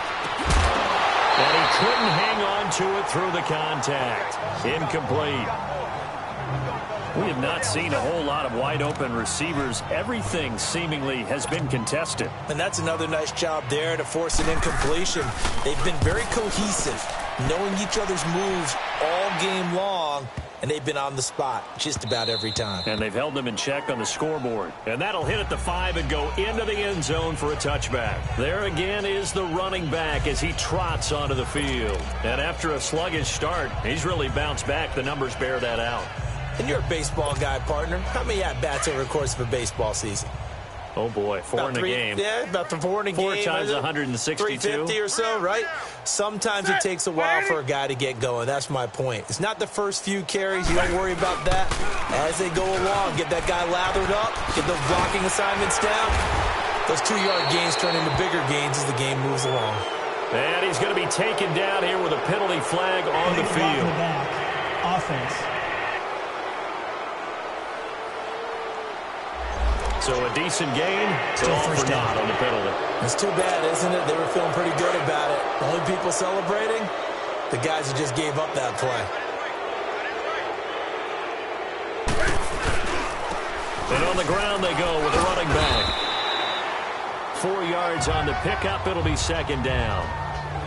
C: And he couldn't hang on to it through the contact. Incomplete. We have not seen a whole lot of wide-open receivers. Everything seemingly has been contested.
D: And that's another nice job there to force an incompletion. They've been very cohesive, knowing each other's moves all game long, and they've been on the spot just about every time. And
C: they've held them in check on the scoreboard. And that'll hit at the 5 and go into the end zone for a touchback. There again is the running back as he trots onto the field. And after a sluggish start, he's really bounced back. The numbers bear that out.
D: And you're a baseball guy, partner. How many at-bats over the course of a baseball season?
C: Oh, boy, four in a game.
D: Yeah, about 4 in a game.
C: 4 times 162.
D: 350 or so, right? Sometimes it takes a while for a guy to get going. That's my point. It's not the first few carries. You don't worry about that. As they go along, get that guy lathered up, get those blocking assignments down. Those 2-yard gains turn into bigger gains as the game moves along.
C: And he's going to be taken down here with a penalty flag on the field.
F: Offense.
C: So a decent gain, so all for naught on the penalty.
D: It's too bad, isn't it? They were feeling pretty good about it. The only people celebrating, the guys who just gave up that play.
C: And on the ground they go with a running back. 4 yards on the pickup. It'll be 2nd down.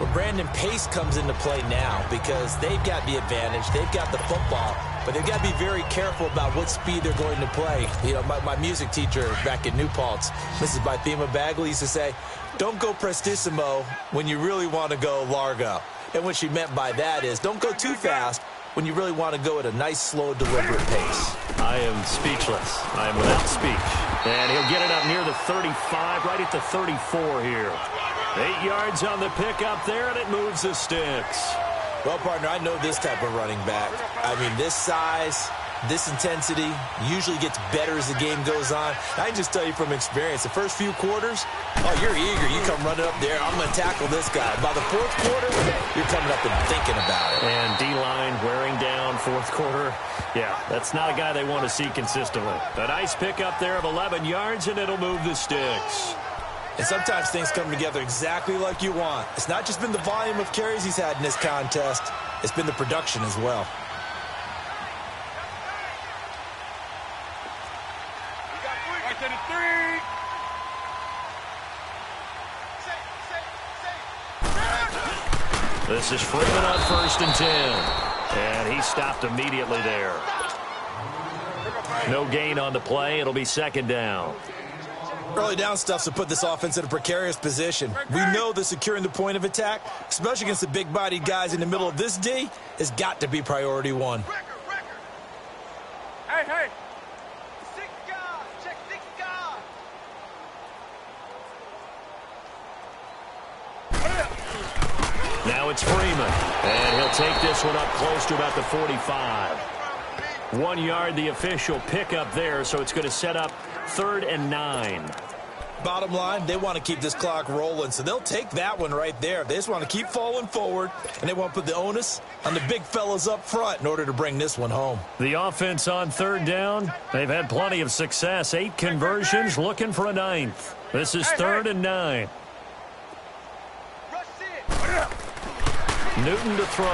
D: Well, Brandon, pace comes into play now because they've got the advantage. They've got the football. But they've got to be very careful about what speed they're going to play. You know, my music teacher back in New Paltz, Mrs. Bythema Bagley, used to say, don't go prestissimo when you really want to go largo. And what she meant by that is don't go too fast when you really want to go at a nice, slow, deliberate pace.
C: I am speechless. I am without speech. And he'll get it up near the 35, right at the 34 here. 8 yards on the pickup there, and it moves the sticks.
D: Well, partner, I know this type of running back. I mean, this size, this intensity usually gets better as the game goes on. I can just tell you from experience, the first few quarters, oh, you're eager. You come running up there. I'm going to tackle this guy. By the 4th quarter, you're coming up and thinking about it.
C: And D-line wearing down 4th quarter. Yeah, that's not a guy they want to see consistently. A nice pickup there of 11 yards, and it'll move the sticks.
D: And sometimes things come together exactly like you want. It's not just been the volume of carries he's had in this contest. It's been the production as well.
C: This is Freeman on 1st and 10. And he stopped immediately there. No gain on the play. It'll be 2nd down.
D: Early down stuff to put this offense in a precarious position. We know that securing the point of attack, especially against the big-bodied guys in the middle of this D, has got to be priority one.
E: Hey.
C: Now it's Freeman. And he'll take this one up close to about the 45. 1 yard, the official pickup there, so it's going to set up 3rd and 9.
D: Bottom line, they want to keep this clock rolling, so they'll take that one right there. They just want to keep falling forward, and they want to put the onus on the big fellas up front in order to bring this one home.
C: The offense on 3rd down, they've had plenty of success. 8 conversions, looking for a 9th. This is 3rd and 9. Newton to throw.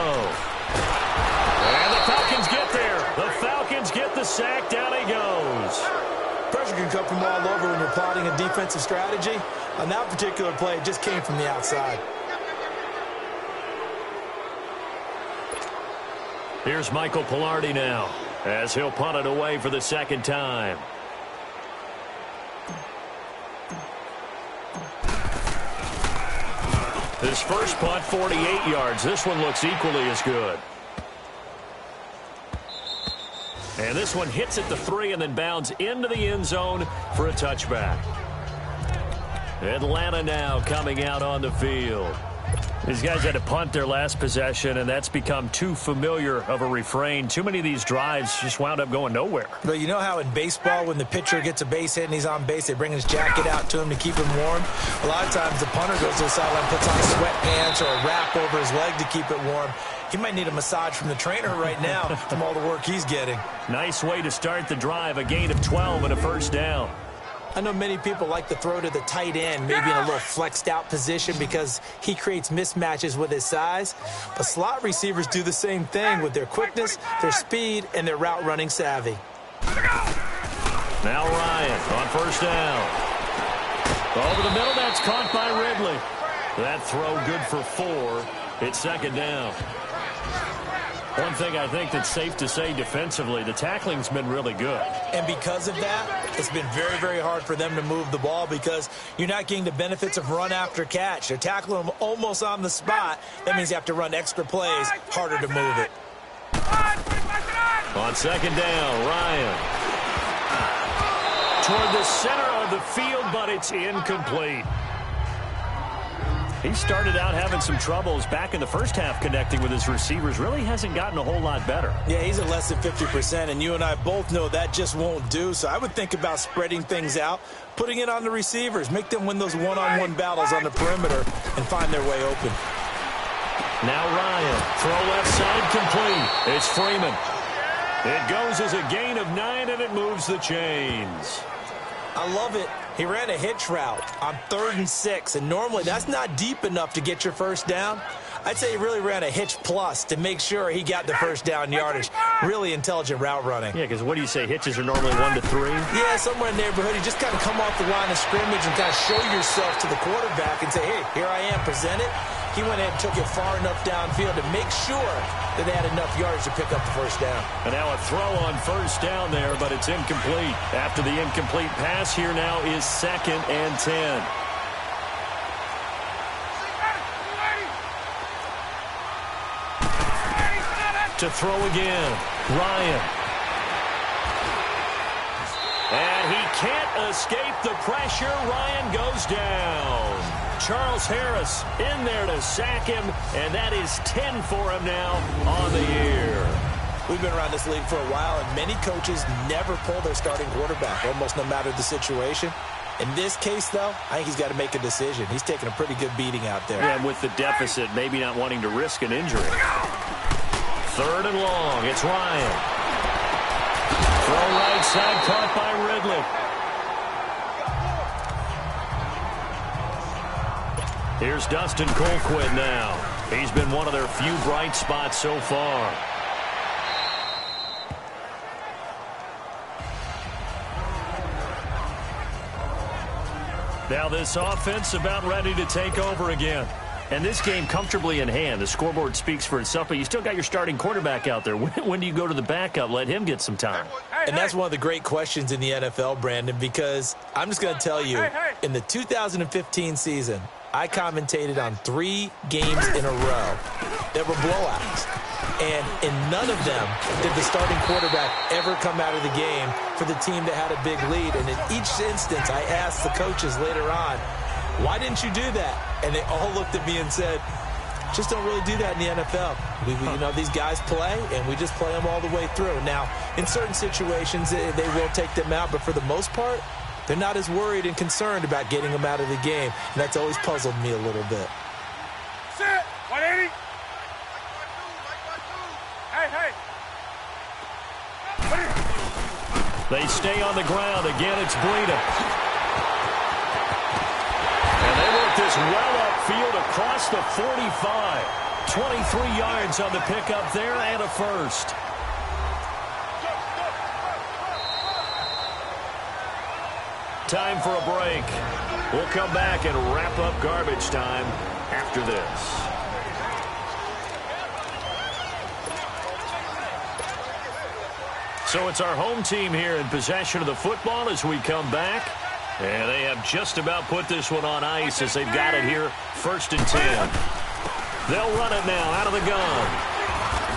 C: And the Falcons get there. The Falcons get the sack. Down he goes.
D: Pressure can come from all over when you're plotting a defensive strategy. On that particular play, it just came from the outside.
C: Here's Michael Pilardi now as he'll punt it away for the 2nd time. His first punt, 48 yards. This one looks equally as good. And this one hits at the 3 and then bounds into the end zone for a touchback. Atlanta now coming out on the field. These guys had to punt their last possession, and that's become too familiar of a refrain. Too many of these drives just wound up going nowhere.
D: But you know how in baseball, when the pitcher gets a base hit and he's on base, they bring his jacket out to him to keep him warm? A lot of times the punter goes to the sideline, puts on sweatpants or a wrap over his leg to keep it warm. He might need a massage from the trainer right now from all the work he's getting.
C: Nice way to start the drive, a gain of 12 and a 1st down.
D: I know many people like to throw to the tight end, maybe in a little flexed out position because he creates mismatches with his size. But slot receivers do the same thing with their quickness, their speed, and their route running savvy.
C: Now Ryan on 1st down. Over the middle, that's caught by Ridley. That throw good for 4. It's 2nd down. One thing I think that's safe to say defensively, the tackling's been really good.
D: And because of that, it's been very, very hard for them to move the ball because you're not getting the benefits of run after catch. They're tackling them almost on the spot. That means you have to run extra plays, harder to move it.
C: On 2nd down, Ryan. Toward the center of the field, but it's incomplete. He started out having some troubles back in the first half connecting with his receivers. Really hasn't gotten a whole lot better.
D: Yeah, he's at less than 50%, and you and I both know that just won't do. So I would think about spreading things out, putting it on the receivers, make them win those one-on-one battles on the perimeter and find their way open.
C: Now Ryan, throw left side complete. It's Freeman. It goes as a gain of 9, and it moves the chains.
D: I love it. He ran a hitch route on 3rd and 6, and normally that's not deep enough to get your 1st down. I'd say he really ran a hitch plus to make sure he got the 1st down yardage. Really intelligent route running.
C: Yeah, because what do you say, hitches are normally 1 to 3?
D: Yeah, somewhere in the neighborhood. You just kind of come off the line of scrimmage and kind of show yourself to the quarterback and say, hey, here I am, present it. He went ahead and took it far enough downfield to make sure that they had enough yards to pick up the 1st down.
C: And now a throw on 1st down there, but it's incomplete. After the incomplete pass, here now is 2nd and 10. To throw again, Ryan. And he can't escape the pressure. Ryan goes down. Charles Harris in there to sack him, and that is 10 for him now on the year.
D: We've been around this league for a while, and many coaches never pull their starting quarterback, almost no matter the situation. In this case, though, I think he's got to make a decision. He's taking a pretty good beating out there.
C: Yeah, with the deficit, maybe not wanting to risk an injury. 3rd and long, it's Ryan. Throw right side, caught by Ridley. Here's Dustin Colquitt now. He's been one of their few bright spots so far. Now this offense about ready to take over again. And this game comfortably in hand. The scoreboard speaks for itself, but you still got your starting quarterback out there. When do you go to the backup? Let him get some time.
D: And that's one of the great questions in the NFL, Brandon, because I'm just going to tell you, in the 2015 season, I commentated on 3 games in a row that were blowouts. And in none of them did the starting quarterback ever come out of the game for the team that had a big lead. And in each instance, I asked the coaches later on, why didn't you do that? And they all looked at me and said, just don't really do that in the NFL. You know, these guys play, and we just play them all the way through. Now, in certain situations, they will take them out, but for the most part, they're not as worried and concerned about getting them out of the game. And that's always puzzled me a little bit.
E: Set. 180. Hey.
C: They stay on the ground. Again, it's Breida. And they work this well upfield across the 45. 23 yards on the pickup there and a first. Time for a break. We'll come back and wrap up garbage time after this. So it's our home team here in possession of the football as we come back. And they have just about put this one on ice as they've got it here, 1st and 10. They'll run it now out of the gun.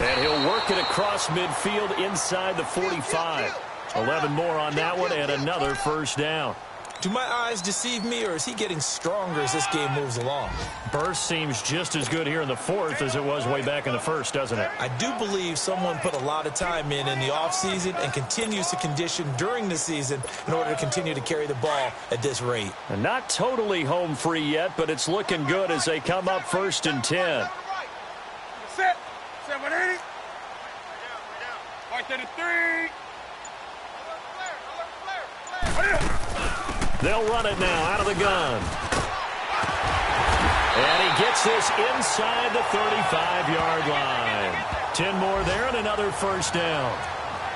C: And he'll work it across midfield inside the 45. 11 more on that one and another first down.
D: Do my eyes deceive me, or is he getting stronger as this game moves along?
C: Burst seems just as good here in the 4th as it was way back in the 1st, doesn't it?
D: I do believe someone put a lot of time in the offseason and continues to condition during the season in order to continue to carry the ball at this rate.
C: And not totally home free yet, but it's looking good as they come up 1st and 10.
E: Set 180. Right there to 3.
C: They'll run it now out of the gun. And he gets this inside the 35-yard line. 10 more there and another first down.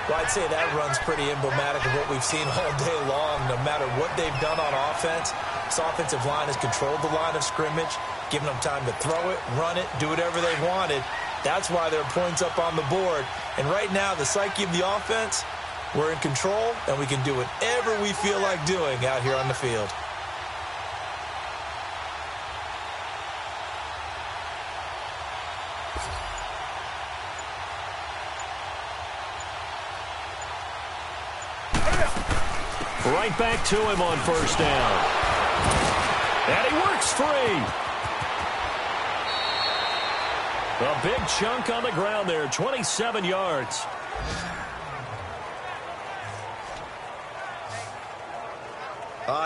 D: Well, I'd say that run's pretty emblematic of what we've seen all day long. No matter what they've done on offense, this offensive line has controlled the line of scrimmage, given them time to throw it, run it, do whatever they wanted. That's why there are points up on the board. And right now, the psyche of the offense, we're in control, and we can do whatever we feel like doing out here on the field.
C: Right back to him on first down. And he works free. A big chunk on the ground there, 27 yards.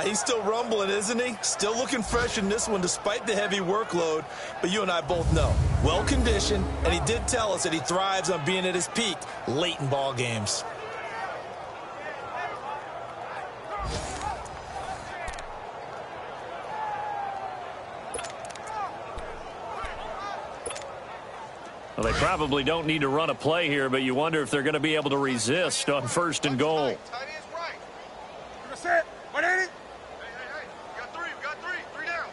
D: He's still rumbling, isn't he? Still looking fresh in this one despite the heavy workload. But you and I both know, well-conditioned, and he did tell us that he thrives on being at his peak late in ball games.
C: Well, they probably don't need to run a play here, but you wonder if they're going to be able to resist on 1st and goal.
E: Set 180.
A: We got three. Three down.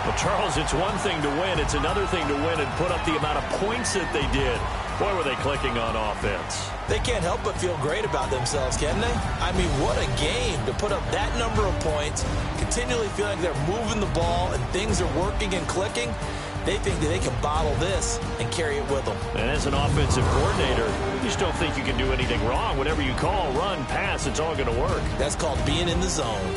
C: Well, Charles, it's one thing to win. It's another thing to win and put up the amount of points that they did. Boy, were they clicking on offense.
D: They can't help but feel great about themselves, can they? I mean, what a game to put up that number of points, continually feeling like they're moving the ball and things are working and clicking. They think that they can bottle this and carry it with them.
C: And as an offensive coordinator, you just don't think you can do anything wrong. Whatever you call, run, pass, it's all going to work.
D: That's called being in the zone.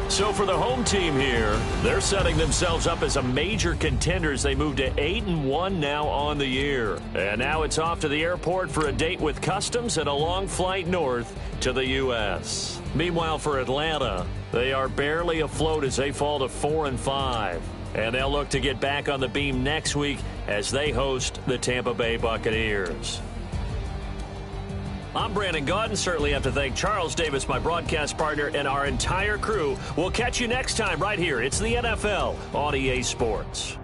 C: So for the home team here, they're setting themselves up as a major contender as they move to 8-1 now on the year. And now it's off to the airport for a date with Customs and a long flight north to the U.S. Meanwhile, for Atlanta, they are barely afloat as they fall to 4-5. And they'll look to get back on the beam next week as they host the Tampa Bay Buccaneers. I'm Brandon Gaudin. Certainly have to thank Charles Davis, my broadcast partner, and our entire crew. We'll catch you next time right here. It's the NFL on EA Sports.